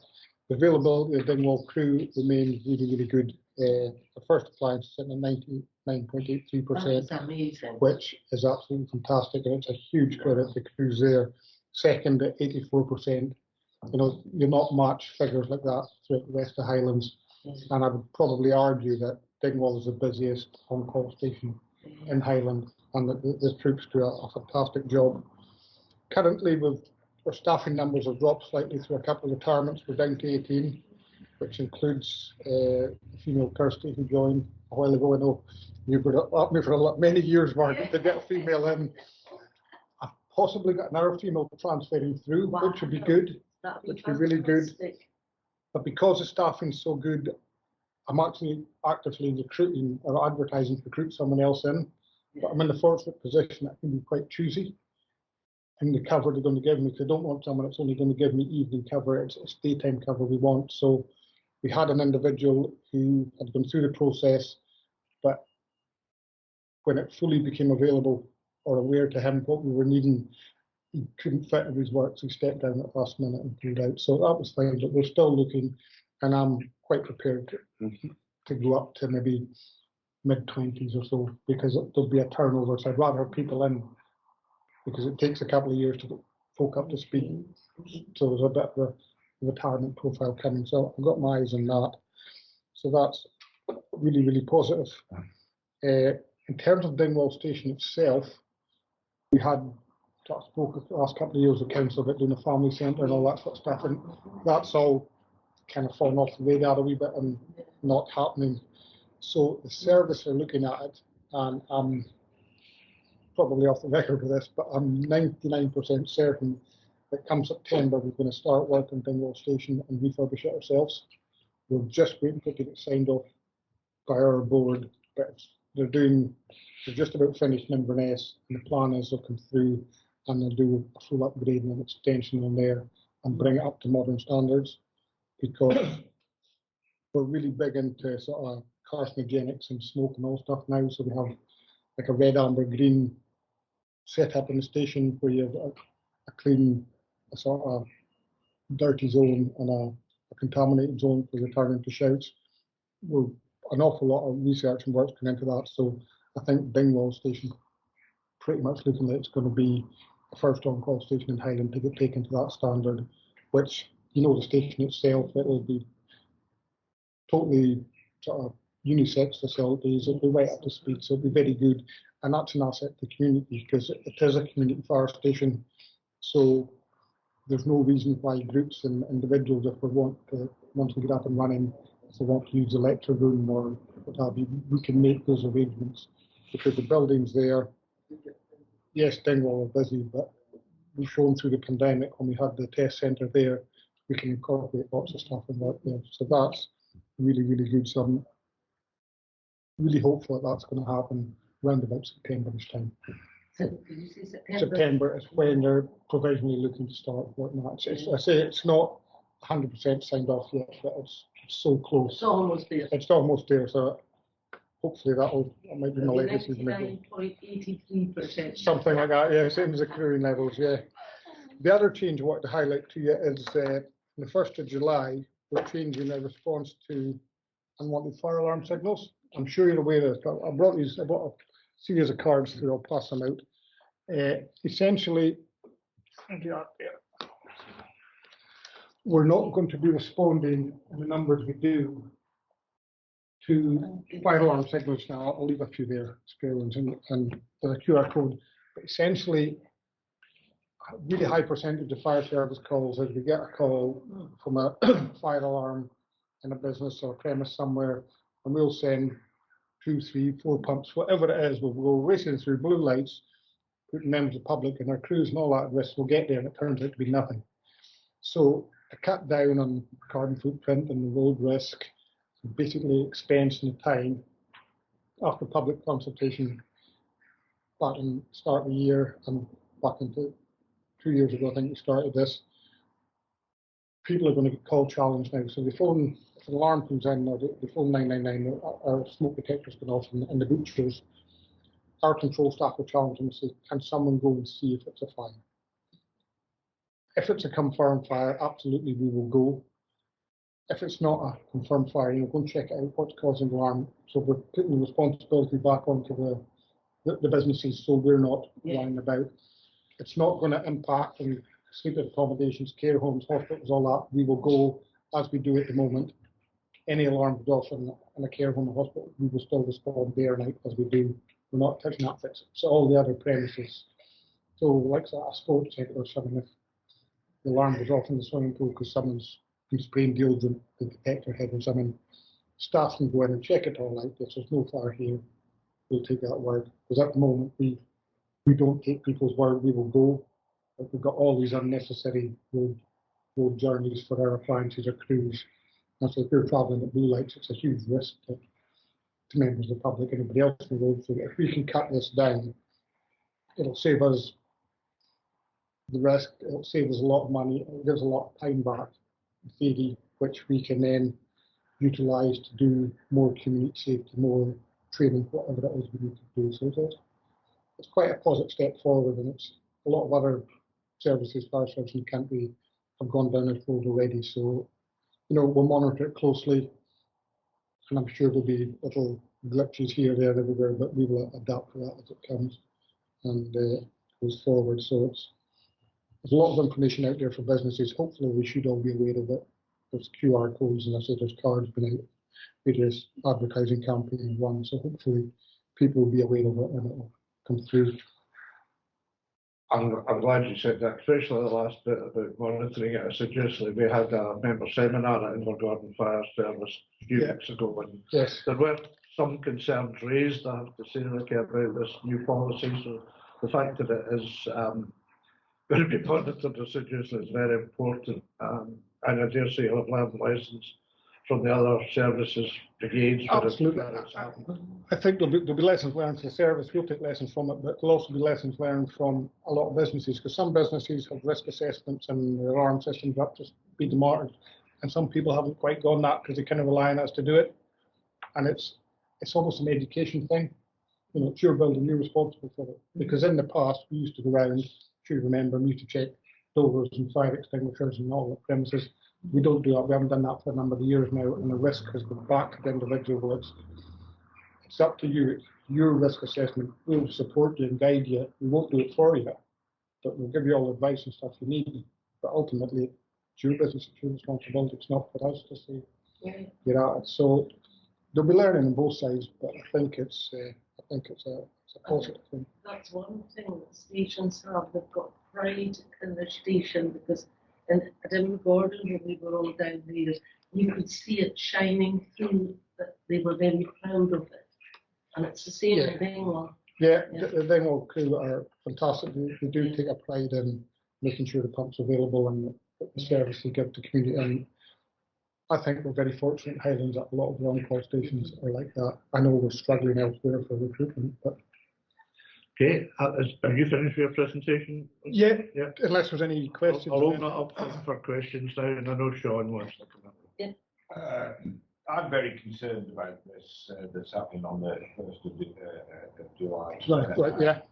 The availability of Dingwall crew remains really, really good. The first appliance is sitting at 99.83%, That's amazing. which is absolutely fantastic, and it's a huge credit to crews there. Second at 84%. You know, you're not much figures like that throughout the rest of Highlands, and I would probably argue that Dingwall is the busiest on-call station in Highland, and the troops do a fantastic job. Currently, our staffing numbers have dropped slightly through a couple of retirements. We're down to 18, which includes female Kirsty, who joined a while ago. I know you've been up me for many years, Margaret, to get a female in. I've possibly got another female transferring through, which would be good, which would be really good. But because the staffing's so good, I'm actually actively recruiting or advertising to recruit someone else in. But I'm in the fortunate position that I can be quite choosy in the cover they're going to give me, because I don't want someone that's only going to give me evening cover. It's daytime cover we want. So we had an individual who had gone through the process, but when it fully became available or aware to him what we were needing, he couldn't fit in his work, so he stepped down at the last minute and pulled out. So that was fine, but we're still looking, and I'm quite prepared to go up to maybe mid-20s or so, because there'll be a turnover. So I'd rather have people in, because it takes a couple of years to get folk up to speed. So there's a bit of a retirement profile coming. So I've got my eyes on that. So that's really, really positive. In terms of Dingwall Station itself, we had spoke the last couple of years of council about doing a family centre and all that sort of stuff, and that's all kind of fallen off the radar a wee bit and not happening. So the service are looking at it, and I'm probably off the record with this, but I'm 99% certain that come September we're going to start work on Dingwall Station and refurbish it ourselves. We're just waiting to get it signed off by our board, but they're just about finished in Inverness, and the plan is they'll come through and they'll do a full upgrade and extension on there and bring it up to modern standards, because we're really big into sort of carcinogenics and smoke and all stuff now. So we have like a red, amber, green set up in the station where you have a clean, a sort of dirty zone and a contaminated zone for returning to shouts. We're an awful lot of research and work's gone into that. So I think Dingwall Station pretty much looking like it's going to be the first on-call station in Highland to get taken to that standard, which, you know, the station itself, it will be totally sort of unisex facilities. It'll be right up to speed, so it'll be very good. And that's an asset to the community, because it is a community fire station. So there's no reason why groups and individuals, if we want to get up and running, if they want to use the lecture room or what have you, we can make those arrangements, because the building's there. Yes, Dingwall are busy, but we've shown through the pandemic when we had the test centre there, we can incorporate lots of stuff and work there. So that's really, really good. So I'm really hopeful that that's going to happen around about September-ish time. So, did you say September? September is when they're provisionally looking to start working on it. I say it's not 100% signed off yet, but it's so close. It's almost there. It's almost there, so hopefully that might be my legacy. 99.83%. Something like that, yeah, same as the crewing levels, yeah. The other change I wanted to highlight to you is the 1st of July, we're changing our response to unwanted fire alarm signals. I'm sure you're aware of this, but I brought a series of cards through, I'll pass them out. Essentially, we're not going to be responding in the numbers we do to fire alarm signals now. I'll leave a few there, spare ones, and the QR code. But essentially, a really high percentage of fire service calls is we get a call from a fire alarm in a business or a premise somewhere, and we'll send 2, 3, 4 pumps, whatever it is. We'll go racing through blue lights, putting members of the public and our crews and all that at risk. We'll get there, and it turns out to be nothing. So to cut down on carbon footprint and the road risk, basically expense and time after public consultation back in the start of the year and back into 2 years ago, I think we started this. People are going to get call challenged now. So they phone, if an alarm comes in, or they phone 999, our smoke detectors going off in the butchers. Our control staff will challenge them and say, can someone go and see if it's a fire? If it's a confirmed fire, absolutely we will go. If it's not a confirmed fire, go and check it out, what's causing the alarm. So we're putting the responsibility back onto the businesses, so we're not lying about. It's not going to impact on sleeping accommodations, care homes, hospitals, all that. We will go as we do at the moment. Any alarm goes off in a care home or hospital, we will still respond day or night as we do. We're not touching that fix. So all the other premises. So like a sports centre or something, if the alarm goes off in the swimming pool because someone's been spraying deodorant, the detector head or something, staff can go in and check it all out. If there's no fire here, we'll take that word. Because at the moment we don't take people's word, we will go. But we've got all these unnecessary road journeys for our appliances or crews. And so if we're travelling at blue lights, it's a huge risk to members of the public and everybody else on the road. So if we can cut this down, it'll save us the risk, it'll save us a lot of money, it'll give us a lot of time back, in theory, which we can then utilise to do more community safety, more training, whatever it is we need to do. So it's quite a positive step forward, and it's a lot of other services, fire services in the country have gone down this road already. So, we'll monitor it closely, and I'm sure there'll be little glitches here, there, everywhere, but we will adapt to that as it comes and goes forward. So there's a lot of information out there for businesses. Hopefully we should all be aware of it. There's QR codes, and I said there's cards been out, various advertising campaigns run, so hopefully people will be aware of it and it will come through. I'm glad you said that, especially the last bit about monitoring it. I suggested we had a member seminar at Invergordon Fire Service a few weeks ago, and there were some concerns raised, I have to say, Ricky, about this new policy. So the fact that it is going to be monitored assiduously is very important. And I dare say you'll have learned lessons from the other services, brigades. Absolutely. I think there'll be lessons learned from the service. We'll take lessons from it, but there'll also be lessons learned from a lot of businesses, because some businesses have risk assessments and their alarm systems up to speed and marked, and some people haven't quite gone that because they kind of rely on us to do it. And it's almost an education thing. It's your building, you're responsible for it. Because in the past, we used to go around, if you remember, we used to check doors and fire extinguishers and all the premises. We don't do that. We haven't done that for a number of years now, and the risk has gone back to the individual. It's up to you. It's your risk assessment. We'll support you and guide you. We won't do it for you, but we'll give you all the advice and stuff you need. But ultimately, it's your business, it's your responsibility. It's not for us to say you're at it. So there'll be learning on both sides, but I think it's a positive thing. That's one thing that stations have. They've got pride in their station, because at Invergordon, when we were all down there, you could see it shining through, that they were very proud of it. And it's the same in Dingwall. The Dingwall crew are fantastic. They do take a pride in making sure the pump's available and the service they give to the community. And I think we're very fortunate in Highlands that a lot of the on-call stations are like that. I know we're struggling elsewhere for recruitment, but... Okay, are you finished with your presentation? Yeah, unless there's any questions. I'll open it up for questions now, and I know Sean wants to come up. I'm very concerned about this that's happening on the 1st of July. Right.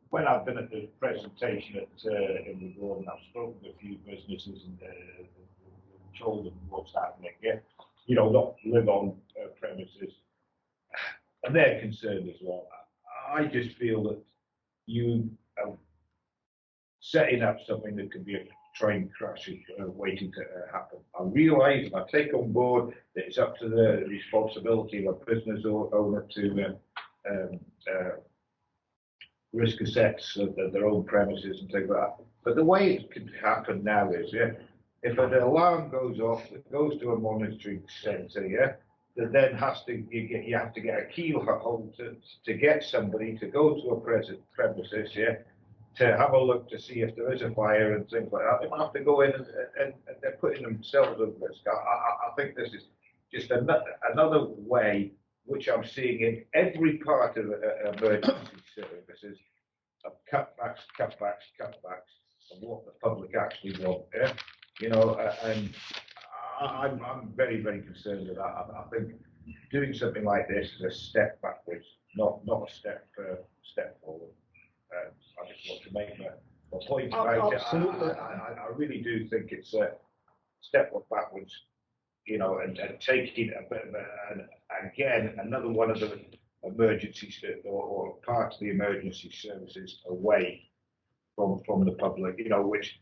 When I've been at the presentation at Invergordon, I've spoken to a few businesses and told them what's happening. Not live on premises, and they're concerned as well. I just feel that you are setting up something that could be a train crashes waiting to happen. I realise and I take on board that it's up to the responsibility of a business owner to risk assess their own premises and things like that. But the way it can happen now is, if an alarm goes off, it goes to a monitoring centre, that then you have to get a key hold to get somebody to go to a premises, to have a look to see if there is a fire and things like that. They might have to go in and they're putting themselves at risk. I think this is just another way which I'm seeing in every part of emergency services of cutbacks of what the public actually want. And I'm very, very concerned with that. I think doing something like this is a step backwards, not a step forward. I just want to make my point about it. I really do think it's a step backwards, and taking a bit of again, another one of the emergency or part of the emergency services away from the public, which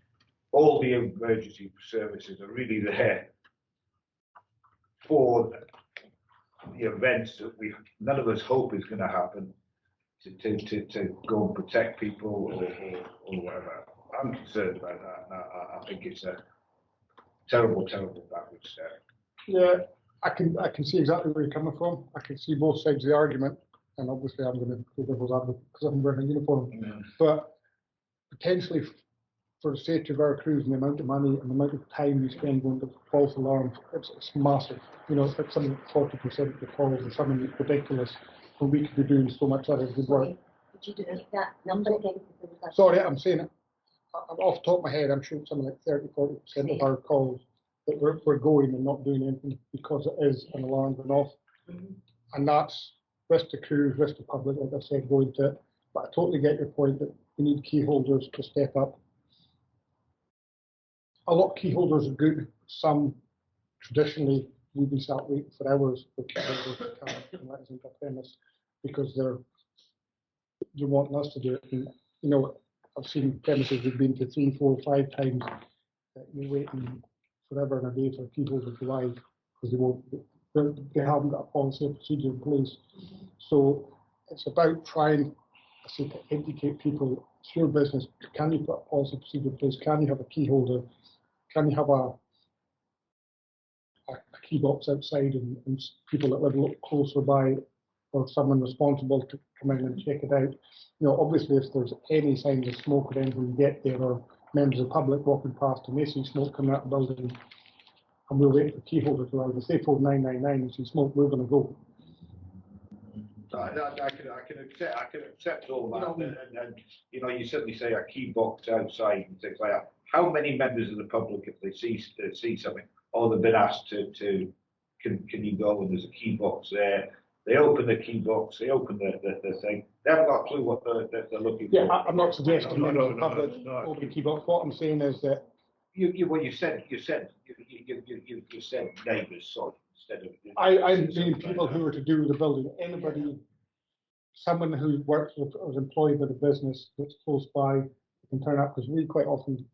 all the emergency services are really there for the events that none of us hope is going to happen, to go and protect people or whatever. I'm concerned about that. And I think it's a terrible backward step. Yeah, I can see exactly where you're coming from. I can see both sides of the argument, and obviously I'm going to go devil's advocate because I'm wearing a uniform. But potentially, for the sake of our crews and the amount of money and the amount of time we spend going to false alarms, it's massive. It's like something like 40% of the calls or something ridiculous, when we could be doing so much other good work. Could you do that number again? Sorry, I'm saying it. I'm off the top of my head, I'm sure it's something like 30-40% of our calls that we're going and not doing anything because it is an alarm going off. And that's risk to crews, risk to public, like I said, going to it. But I totally get your point that we need key holders to step up. A lot of key holders are good. Some traditionally we've been sat waiting for hours for key holders to come and let us into a premise because they're wanting us to do it. And, I've seen premises we've been to 3, 4, 5 times. You're waiting forever and a day for a key holder to arrive because they haven't got a policy or procedure in place. So it's about trying to educate people. It's your business. Can you put a policy procedure in place? Can you have a key holder? Can you have a key box outside and people that live a little closer by, or someone responsible to come in and check it out? Obviously, if there's any signs of smoke or anything, you get there, or members of the public walking past and they see smoke coming out of the building, and we're waiting for key holders to arrive. If they phone 999 and see smoke, we're going to go. I can accept all that, and you certainly say a key box outside and things like that. How many members of the public, if they see something, or they've been asked to can you go and there's a key box there? They open the key box, they open the thing. They haven't got a clue what they're looking for. Yeah, I'm not suggesting members of the public open the key box. What I'm saying is that you said neighbours, sorry, instead of. I mean people who are to do with the building. Anybody, someone who works with or is employed by the business that's close by can turn up, because we quite often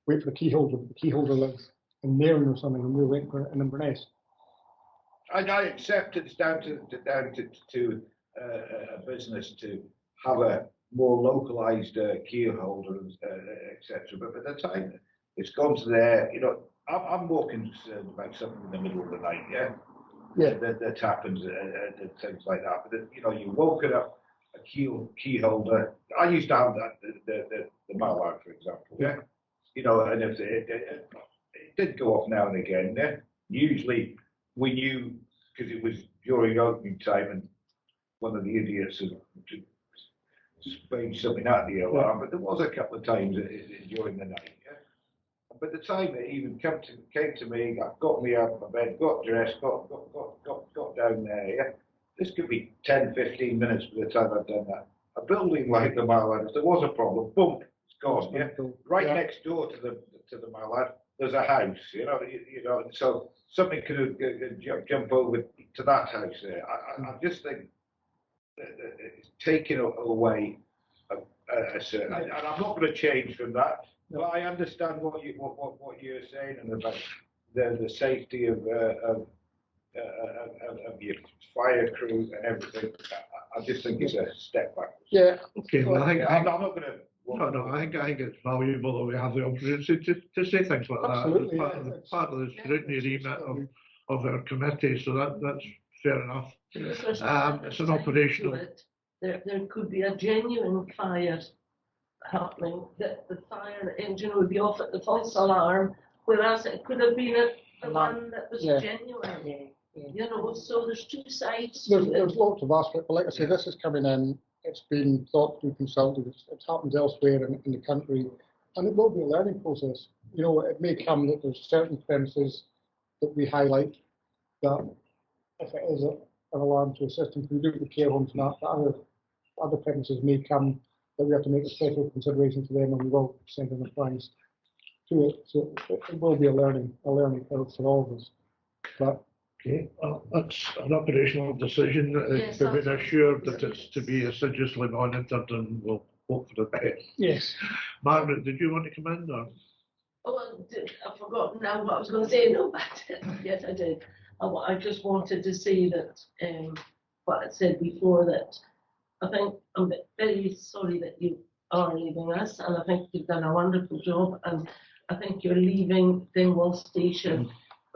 wait for the key holder. The key holder lives in Nairn or something, and we're waiting for it in Inverness. I accept it's down to a business to have a more localised key holder, etc. But by the time it's gone to there, I'm more concerned about something in the middle of the night, that happens and things like that. But you woke it up, a key holder. I used to have that the Mallard, for example, and if it did go off now and again. Usually we knew because it was during opening time, and one of the idiots had sprayed something at the alarm. But there was a couple of times during the night. By the time it even came to me, got me out of my bed, got dressed, got down there. This could be 10, 15 minutes by the time I've done that. A building like the Mallard, if there was a problem, boom, it's gone. Right next door to the Mallard, there's a house. So something could jump over to that house there. I just think that it's taking away and I'm not going to change from that. But I understand what you're saying and about the safety of your fire crew and everything. I just think it's a step backwards. Yeah. Okay, well, I'm not going to. no, I think it's valuable that we have the opportunity to say things like Absolutely, that. It's part of the scrutiny remit of our committee, so that's fair enough. It's an operational. There could be a genuine fire happening, that the fire engine would be off at the false alarm, whereas it could have been the one that was genuine. You know, so there's two sides. There's lots of aspects, but like I say, this is coming in, it's been thought through, consulted, it's happened elsewhere in the country, and it will be a learning process. You know, it may come that there's certain premises that we highlight that if it is an alarm to a system, we do the care homes and that, but other premises may come that we have to make a special consideration to them, and we will send an appliance to it. So it will be a learning curve for all of us. But okay, well, that's an operational decision. Yes, We've been assured that it's to be assiduously monitored, and we'll hope for the best. yes, Margaret, did you want to come in? Or? Oh, I've forgotten now what I was going to say. No, but yes, I did. I just wanted to say that what I said before, that I think I'm very sorry that you are leaving us, and I think you've done a wonderful job, and I think you're leaving Dingwall Station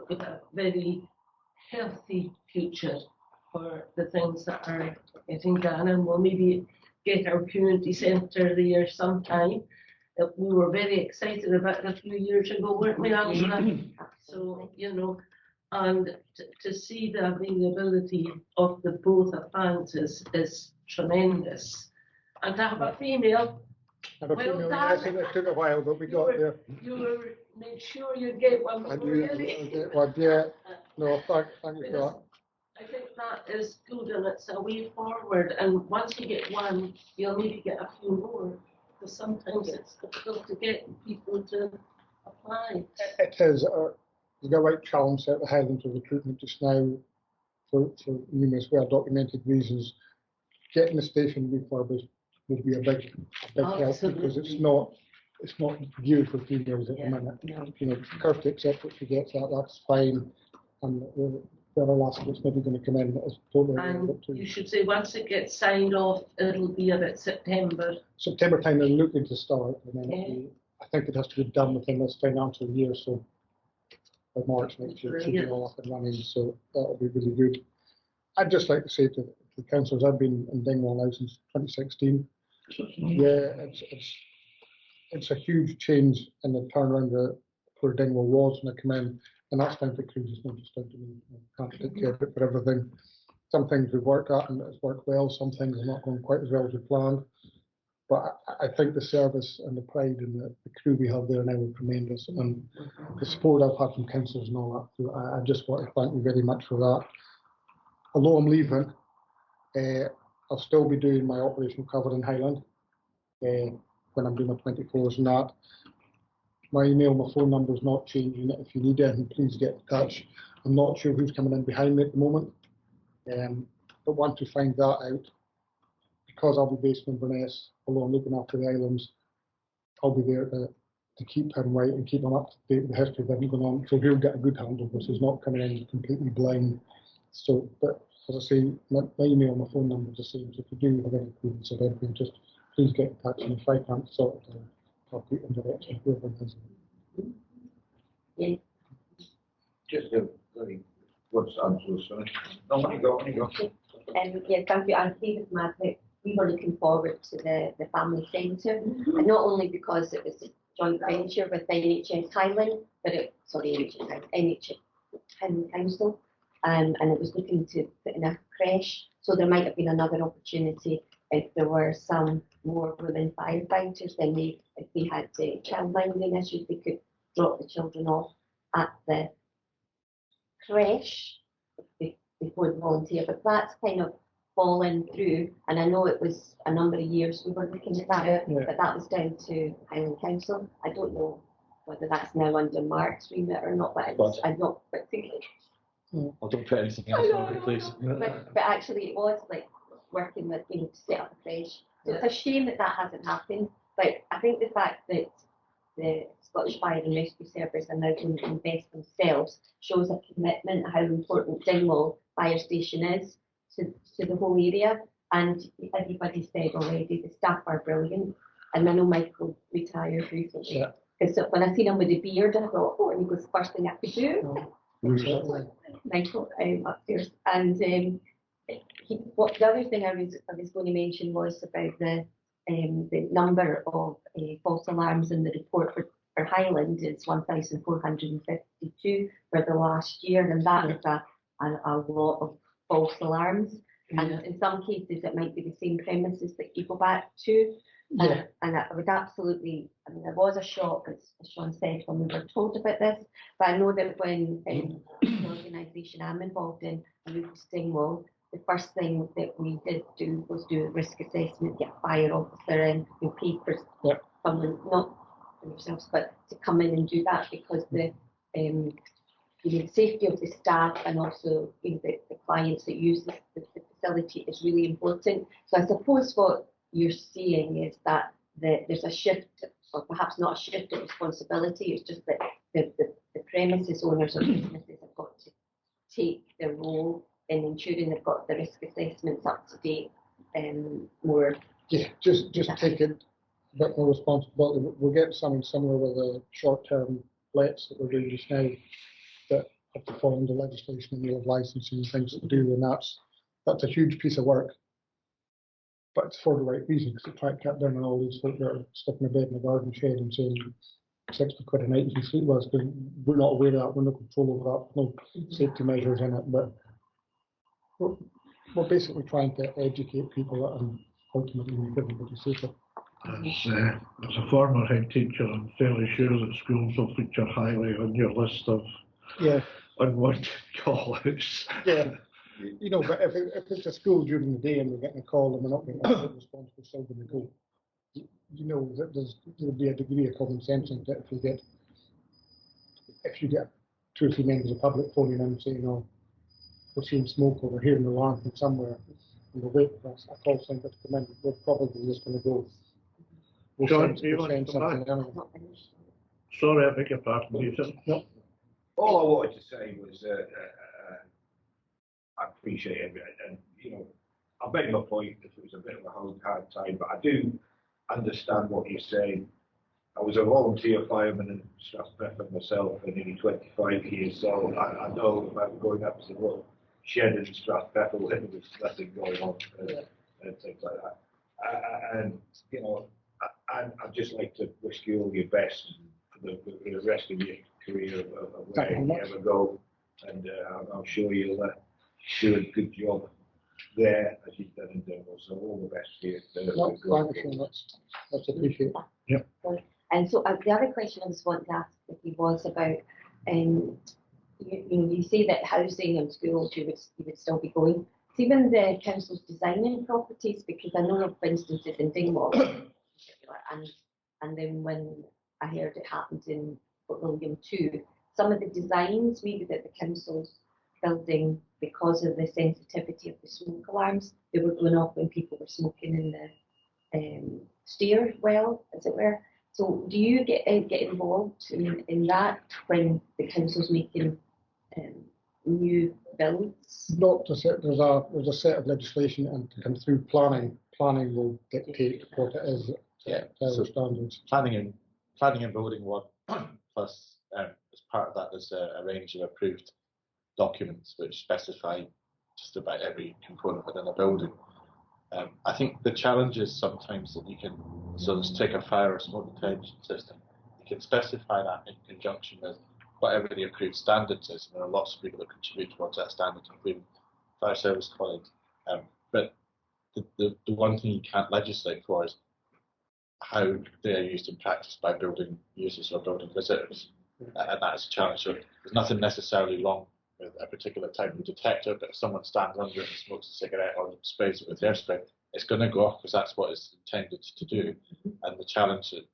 with a very healthy future for the things that are getting done, and we'll maybe get our community centre there sometime. That we were very excited about it a few years ago, weren't we, Angela? So, you know, and to see the availability of the both appliances is tremendous. And to have a female, well done. it took a while, but we got there. You made sure you get one before really. Get one, yeah. No, thank you for that. I think that is good, and it's a way forward. And once you get one, you'll maybe get a few more, because sometimes it's difficult to get people to apply. It is. We've got a right challenge at the Highland for recruitment just now for numerous well-documented reasons. Getting the station refurbished would be a big help, because it's not viewed for females at the minute. You know, Kirsty accepts it, she gets that, that's fine. And the other last that's maybe going to come in is totally. And you should say once it gets signed off, it'll be about September. September time they're looking to start, and then I think it has to be done within this financial year, so by March next year it should be all up and running, so that'll be really good. I'd just like to say to the councillors, I've been in Dingwall now since 2016. Yeah, it's a huge change in the turnaround where Dingwall was when I came in, and that's down to crews, it's not just down to me. I can't take care of it for everything. Some things we've worked at and it's worked well, some things are not going quite as well as we planned. But I think the service and the pride and the crew we have there now are tremendous, and the support I've had from councillors and all that. So I just want to thank you very much for that. Although I'm leaving, I'll still be doing my operational cover in Highland when I'm doing my 24s and that. My email, my phone number is not changing. If you need anything, please get in touch. I'm not sure who's coming in behind me at the moment, but once we find that out, because I'll be based in Inverness, although I'm looking after the islands, I'll be there to keep him right and keep him up to date with the history of everything going on. So he'll get a good handle, because he's not coming in completely blind. So, but as I say, my email, my phone number is the same. So if you do have any queries or anything, just please get in touch. And if I can't sort it out, I'll put it in direction whoever has it. Yeah. Just a very good answer, sorry. No, when you go. Yeah, thank you. I'm David Maddox. We were looking forward to the family centre, and not only because it was a joint venture with NHS Highland, but NHS Highland Council, and it was looking to put in a creche. So there might have been another opportunity if there were some more women firefighters. Then if they had childminding issues, they could drop the children off at the creche before the volunteer. But that's kind of fallen through, and I know it was a number of years we were looking at that, but that was down to Highland Council. I don't know whether that's now under Mark's remit or not, but I'm not quite thinking. I'll don't put anything else on it, please. But actually it was like working with, to set up a creche So it's a shame that that hasn't happened, but I think the fact that the Scottish Fire and Rescue Service are now going to invest themselves shows a commitment how important Dingwall Fire Station is to the whole area. And everybody said already, the staff are brilliant. And I know Michael retired recently. Because when I seen him with the beard, I thought, oh, and he was the first thing I could do. Michael upstairs. And what the other thing I was going to mention was about the number of false alarms in the report for Highland is 1,452 for the last year, and that is a lot of false alarms. And in some cases, it might be the same premises that you go back to. And I would absolutely, I mean, there was a shock, as Sean said, when we were told about this, but I know that when the organisation I'm involved in, I moved to Dingwall, the first thing that we did do was do a risk assessment, get a fire officer in, pay for someone, not for yourselves, but to come in and do that, because the safety of the staff and also the clients that use the facility is really important. So I suppose what you're seeing is that there's a shift, or perhaps not a shift of responsibility, it's just that the premises owners of businesses have got to take their role in ensuring they've got the risk assessments up to date more. Yeah, just taking a bit more responsibility. We'll get something similar with the short-term lets that we're doing just now that have to fall under legislation and we'll have licensing and things to do, and that's a huge piece of work. But it's for the right reasons, to try to cut down on all these folk that are sticking a bed in the garden shed and saying 60 quid a night you can sleep with us, because we're not aware of that, we're no control over that, no safety measures in it, but we're basically trying to educate people and ultimately make everybody safer. As a former head teacher, I'm fairly sure that schools will feature highly on your list of unwanted call-outs. Yeah. You know, but if it's a school during the day and we're getting a call and we're not getting a response, we're still going to go. You know that there'll be a degree of common sense in that if you get 2 or 3 members of the public phoning in and saying, "Oh, we're seeing smoke or we're hearing an alarm from somewhere," and we'll wait for a call centre to come in, we're probably just going to go. John, do you want to come back? Sorry, I beg your pardon. No. All I wanted to say was I appreciate it, and I make my point that it was a bit of a hard time, but I do understand what you're saying. I was a volunteer fireman in Strathpeffer myself for nearly 25 years, so I know about going up to the little shed in Strathpeffer when there was nothing going on and things like that. And I'd just like to wish you all your best for the rest of your career of wherever you ever go, and I'm sure you'll do a good job there as you've done in Dingwall. So all the best to you. That's appreciated. Yeah. And so the other question I was wanting to ask you was about, you say that housing and schools you would still be going. It's even the council's designing properties, because I know of instances in Dingwall, and then when I heard it happened in Fort William too, some of the designs maybe that the council's building, because of the sensitivity of the smoke alarms, they were going off when people were smoking in the stairwell, as it were. So do you get involved in that when the council's making new builds? Not to say there's a set of legislation, and to come through planning will dictate what it is. So standards. Planning and building one, plus as part of that there's a range of approved documents which specify just about every component within a building. I think the challenge is sometimes that you can sort of take a fire or smoke detection system, you can specify that in conjunction with whatever the approved standards is, and there are lots of people that contribute towards that standard, including fire service colleagues. But the one thing you can't legislate for is how they are used in practice by building users or building visitors, and that is a challenge. So there's nothing necessarily wrong with a particular type of detector, but if someone stands under it and smokes a cigarette or sprays it with hairspray, it's going to go off because that's what it's intended to do. And the challenge that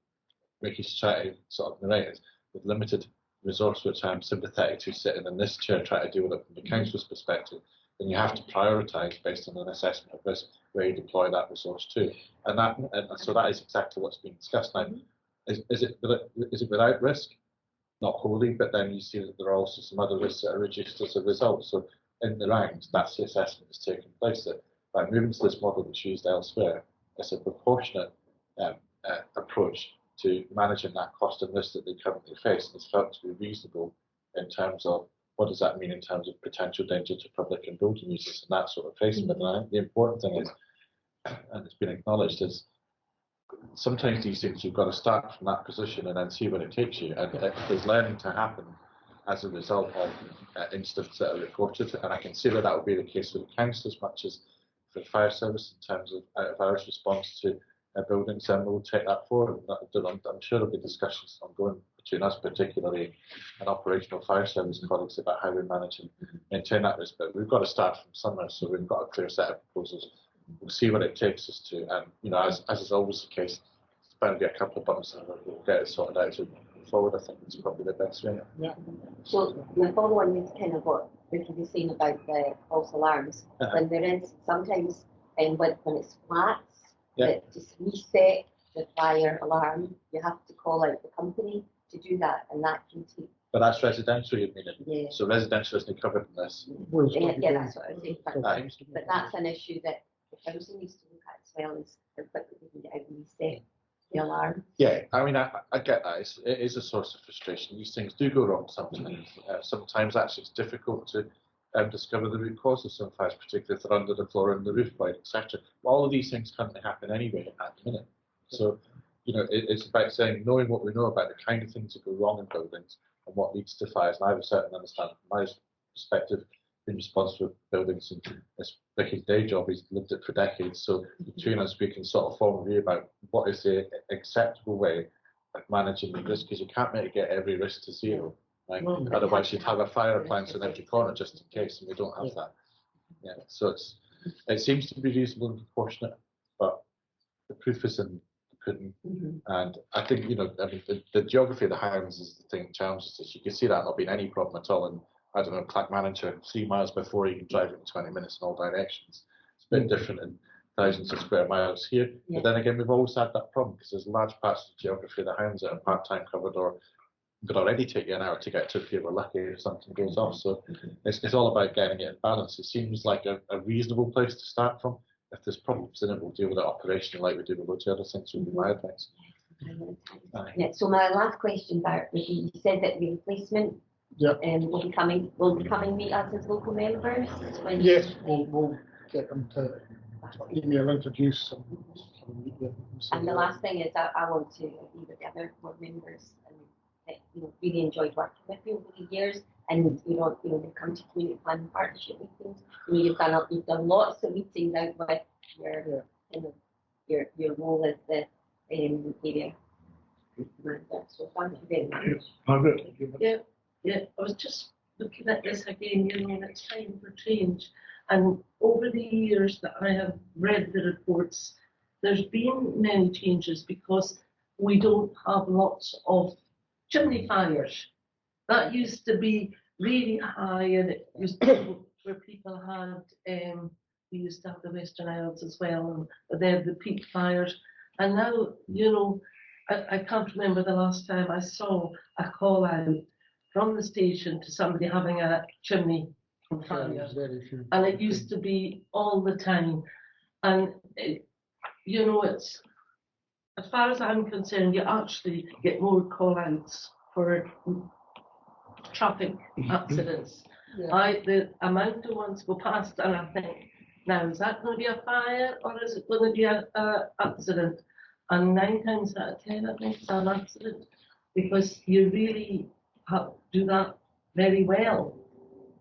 Ricky's trying to sort of narrate is with limited resource, which I'm sympathetic to sitting in this chair trying to deal with it from the council's perspective, then you have to prioritise based on an assessment of risk where you deploy that resource to. And so that is exactly what's being discussed now. Is it without risk? Not wholly, but then you see that there are also some other risks that are reduced as a result. So in the round, that's the assessment that's taking place. That by moving to this model that's used elsewhere, it's a proportionate approach to managing that cost and risk that they currently face. And it's felt to be reasonable in terms of what does that mean in terms of potential danger to public and building users and that sort of facing. But I think the important thing is, and it's been acknowledged, is sometimes these things you've got to start from that position and then see where it takes you. And there's learning to happen as a result of incidents that are reported. And I can see that will be the case for the council as much as for the fire service in terms of out of hours response to buildings, and we'll take that forward. I'm sure there'll be discussions ongoing between us, particularly and operational fire service colleagues, about how we manage and maintain that risk. But we've got to start from somewhere, so we've got a clear set of proposals. We'll see what it takes us to, and as is always the case, it's bound to be a couple of bumps, and we'll get it sorted out. So forward, I think it's probably the best way. Yeah. So my follow-on is kind of what Ricky was saying about the false alarms. When there is sometimes, when it's flats, that just reset the fire alarm, you have to call out the company to do that, and that can take. But that's residential, you mean? Yeah. So residential isn't covered in this. Yeah, that's what I was saying. But that's an issue that the council needs to look at as well, is how quickly we can get out and reset the alarm. Yeah, I mean, I get that. It is a source of frustration. These things do go wrong sometimes. Sometimes actually it's difficult to discover the root cause of some fires, particularly if they're under the floor and the roof line, etc. All of these things currently happen anyway at the minute. So, it's about saying, knowing what we know about the kind of things that go wrong in buildings and what leads to fires. And I would certainly understand from my perspective, being responsible for buildings, and it's Vicky's day job, he's lived it for decades. So between us, we can sort of form a view about what is the acceptable way of managing the risk, because you can't mitigate every risk to zero. Right? Otherwise, you'd have a fire appliance in every corner just in case, and we don't have that. Yeah. So it seems to be reasonable and proportionate, but the proof is in the pudding. And I think the geography of the Highlands is the thing that challenges this. You can see that not being any problem at all. And I don't know, Clackmannanshire, 3 miles before you can drive it in 20 minutes in all directions. It's a bit different in thousands of square miles here. But then again, we've always had that problem because there's large parts of the geography of the Highlands that are part-time covered or could already take you an hour to get to if you were lucky if something goes off. So it's all about getting it in balance. It seems like a reasonable place to start from. If there's problems in it, we'll deal with it operationally like we do with loads of other things, would be my advice. So my last question, Bart, would be, you said that the replacement will be coming meet us as local members? Yes, we'll get them to email, introduce them. And the last thing is I want to agree with the other board members, and really enjoyed working with you over the years, and they come to community planning partnership meetings. You've done lots of meetings out with your role as the area commander. So thank you very much. Margaret? Yeah, I was just looking at this again, it's time for change. And over the years that I have read the reports, there's been many changes because we don't have lots of chimney fires. That used to be really high, and it used to be where people had, we used to have the Western Isles as well, and they had the peak fires. And now, I can't remember the last time I saw a call out from the station to somebody having a chimney on fire. And it used to be all the time. And, it's, as far as I'm concerned, you actually get more call outs for traffic accidents. The amount of ones go past, and I think, now is that going to be a fire or is it going to be an accident? And 9 times out of 10, I think it's an accident, because you really do that very well.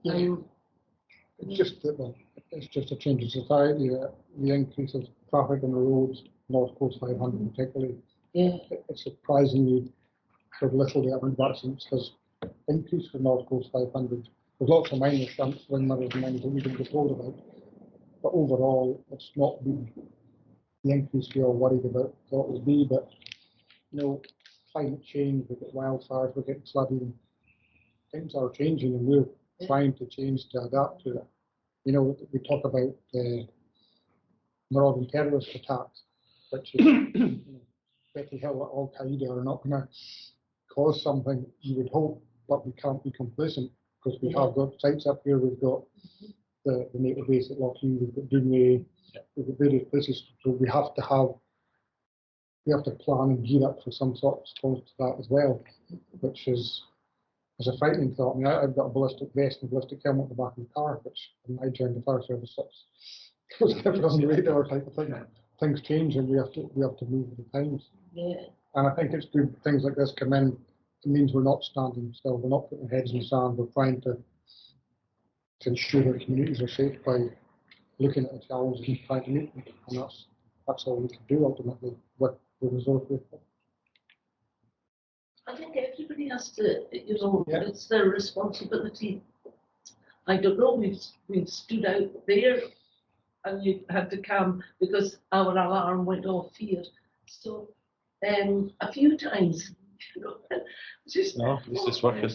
It's just a change in society. The increase of traffic on the roads, North Coast 500 particularly. It's surprisingly how little the amount of accidents has increased for North Coast 500. There's lots of minor stunts, wing mirrors and things that we can get told about. But overall, it's not been the increase we all worried about thought it would be. But climate change, we get wildfires, we get flooding. Things are changing, and we're trying to change to adapt to it. You know, we talk about Northern terrorist attacks, which is, you know, Betty Hill or Al Qaeda are not going to cause something, you would hope, but we can't be complacent because we have got sites up here. We've got the naval base at Lockheed, we've got Dingwall, we've got various places. So we have to plan and gear up for some sort of response to that as well, which is a frightening thought. I mean, I've got a ballistic vest and ballistic helmet on the back of the car, which when I joined the fire service, was never on the radar type of thing. Things change and we have to move with the times. Yeah. And I think it's good things like this come in. It means we're not standing still. We're not putting heads in the sand. We're trying to ensure our communities are safe by looking at the challenges and trying to meet them. And that's all we can do ultimately with the resource we've got. I think everybody has to, you know, it's their responsibility. I don't know, we've stood out there and you had to come because our alarm went off here. So a few times, you know, just this is working.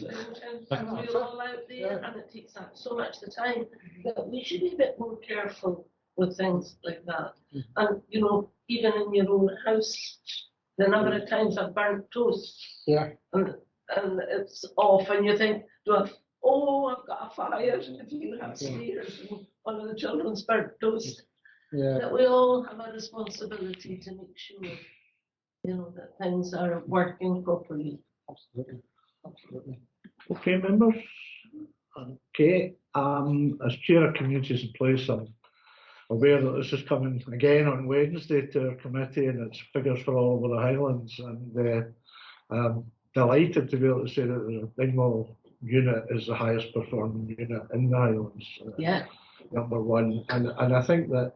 and we're all out there and it takes up so much of the time. But we should be a bit more careful with things like that. And you know, even in your own house, the number of times I've burnt toast. Yeah. And it's off and you think, I've got a fire if you have stairs and one of the children's burnt toast. Yeah. That we all have a responsibility to make sure, you know, that things are working properly. Absolutely. Absolutely. Okay, members. Okay, as chair of communities in place, I'm aware that this is coming again on Wednesday to our committee, and it's figures for all over the Highlands. And I'm delighted to be able to say that the Dingwall unit is the highest performing unit in the Highlands. Number one, and I think that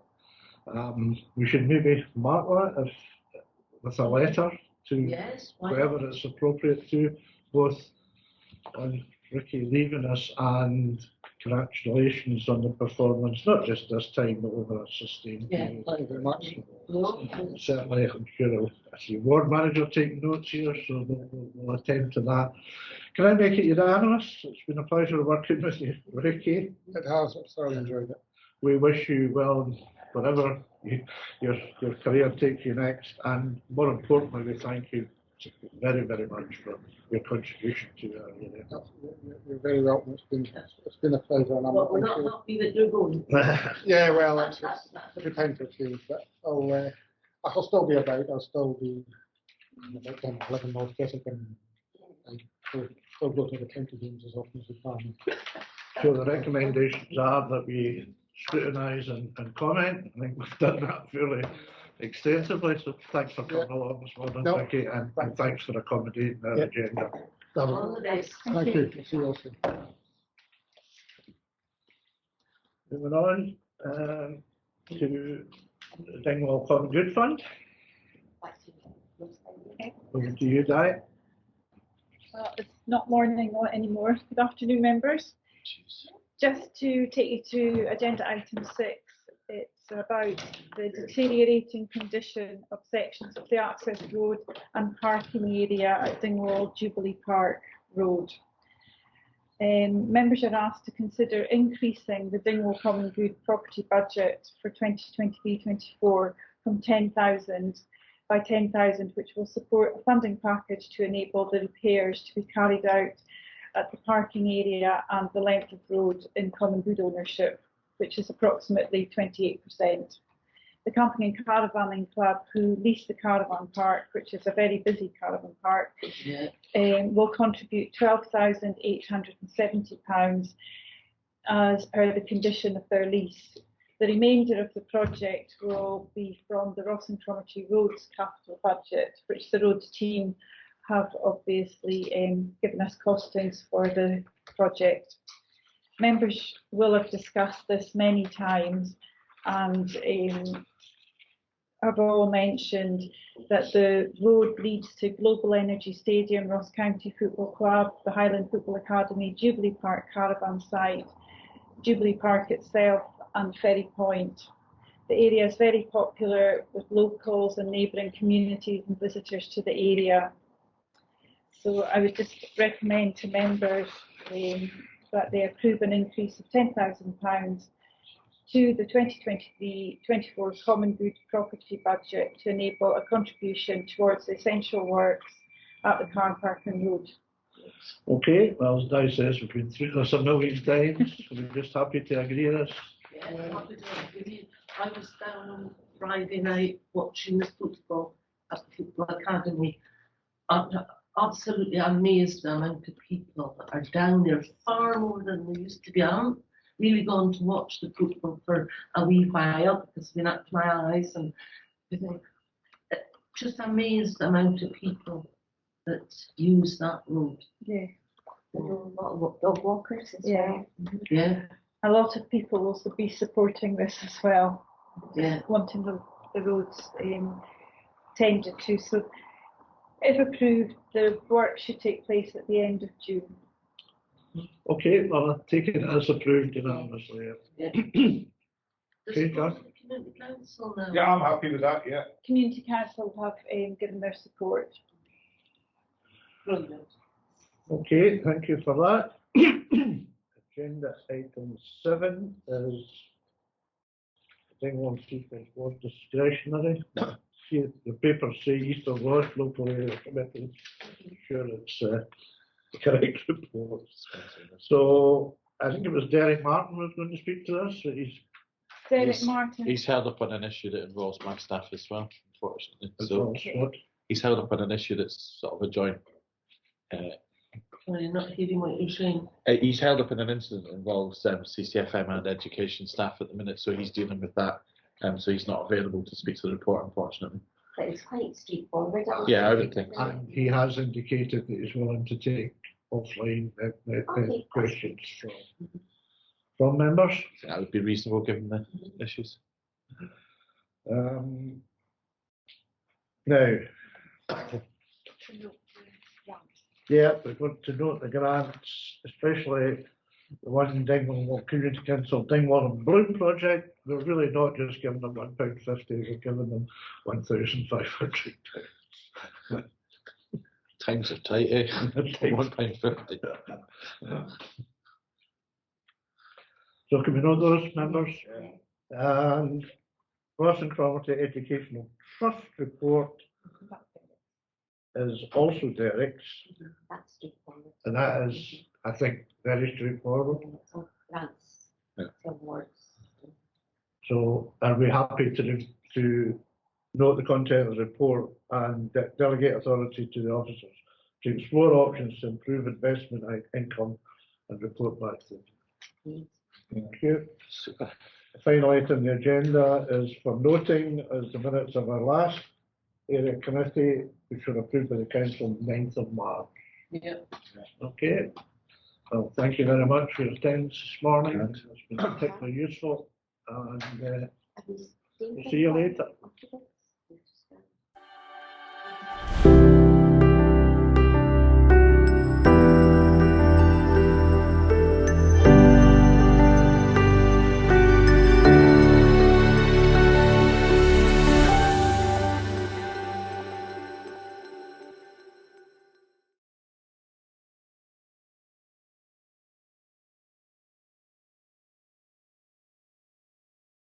we should maybe mark that with a letter to whoever it's appropriate to, both on Ricky leaving us and congratulations on the performance, not just this time, but over a sustained period. Thank you very much. Certainly, I'm sure I see ward manager taking notes here, so we'll attend to that. Can I make it unanimous? It's been a pleasure working with you, Ricky. It has. I've thoroughly enjoyed it. We wish you well in whatever your career takes you next, and more importantly, we thank you very, very much for your contribution to our unit. You're very welcome. It's been a pleasure, and I'm Well, we're not happy that you're going. Yeah, well, it's a good time for a change, but I'll still be about. I'll still be about 10, 11 North Keswick, and still go to the county games as often as we can. So the recommendations are that we scrutinise and comment. I think we've done that fairly extensively, so thanks for coming along this morning, Vicky, and thanks for accommodating our agenda. All the best. Thank you. See you all soon. Moving on to the Dingwall Common Good Fund. Over to you, Di. Well, it's not morning anymore. Good afternoon, members. Just to take you through agenda item 6, it's about the deteriorating condition of sections of the access road and parking area at Dingwall Jubilee Park Road. Members are asked to consider increasing the Dingwall Common Good property budget for 2023-24 from 10,000 by 10,000, which will support a funding package to enable the repairs to be carried out at the parking area and the length of road in common good ownership, which is approximately 28%. The company and caravanning club who lease the caravan park, which is a very busy caravan park, will contribute £12,870 as per the condition of their lease. The remainder of the project will be from the Ross and Cromarty Roads capital budget, which the roads team have obviously given us costings for the project. Members will have discussed this many times, and I've all mentioned that the road leads to Global Energy Stadium, Ross County Football Club, the Highland Football Academy, Jubilee Park Caravan Site, Jubilee Park itself, and Ferry Point. The area is very popular with locals and neighbouring communities and visitors to the area. So I would just recommend to members that they approve an increase of £10,000 to the 2023-24 Common Good Property Budget to enable a contribution towards the essential works at the car parking road. Okay, well, as Di says, we've been through this a million times. We're just happy to agree with this. Yeah, I'm happy to agree. I was down on Friday night watching the football at the football academy. I'm absolutely amazed the amount of people that are down there, far more than there used to be. I haven't really gone to watch the football for a wee while because it's been up to my eyes, and just amazed the amount of people that use that road. Yeah. A lot of dog walkers as Yeah. well. Yeah, A lot of people will also be supporting this as well, yeah. wanting the roads tended to. So, if approved, the work should take place at the end of June. Okay, well, I'll take it as approved unanimously. Yeah. Okay, John? The Community Council now. Yeah, I'm happy with that, yeah. Community Council have given their support. Brilliant. Okay, thank you for that. Agenda item 7 is Dingwall and Seaforth was discretionary. See, the papers say East of West local area committee. I'm sure it's the correct report. So I think it was Derek Martin was going to speak to us. So Derek Martin. He's held up on an issue that involves my staff as well, unfortunately. So what? he's held up on an issue that's sort of a joint. Sorry, not hearing what you're saying. He's held up in an incident that involves CCFM and education staff at the minute, so he's dealing with that. So he's not available to speak to the report, unfortunately. But it's quite straightforward. Yeah, I would think so. And he has indicated that he's willing to take offline Okay. questions from members. That would be reasonable given the issues. Now, yeah, we've got to note the grants, especially the one in Dingwall Community Council, Dingwall and Bloom project. We're really not just giving them £1.50, we're giving them 1,500. Times are tight, eh? £1.50. So can we note those members? And Ross and Cromarty Educational Trust report is also Derek's, That's straightforward. and that is, I think, very straightforward. It's all grants, it's awards. So are we happy to note the content of the report and delegate authority to the officers to explore options to improve investment income and report back to them? Thank you. Super. The final item on the agenda is for noting as the minutes of our last area committee, which were approved by the council on 9th of March. Yeah. Okay. Well, thank you very much for your attendance this morning. It's been particularly useful, and we'll see you later.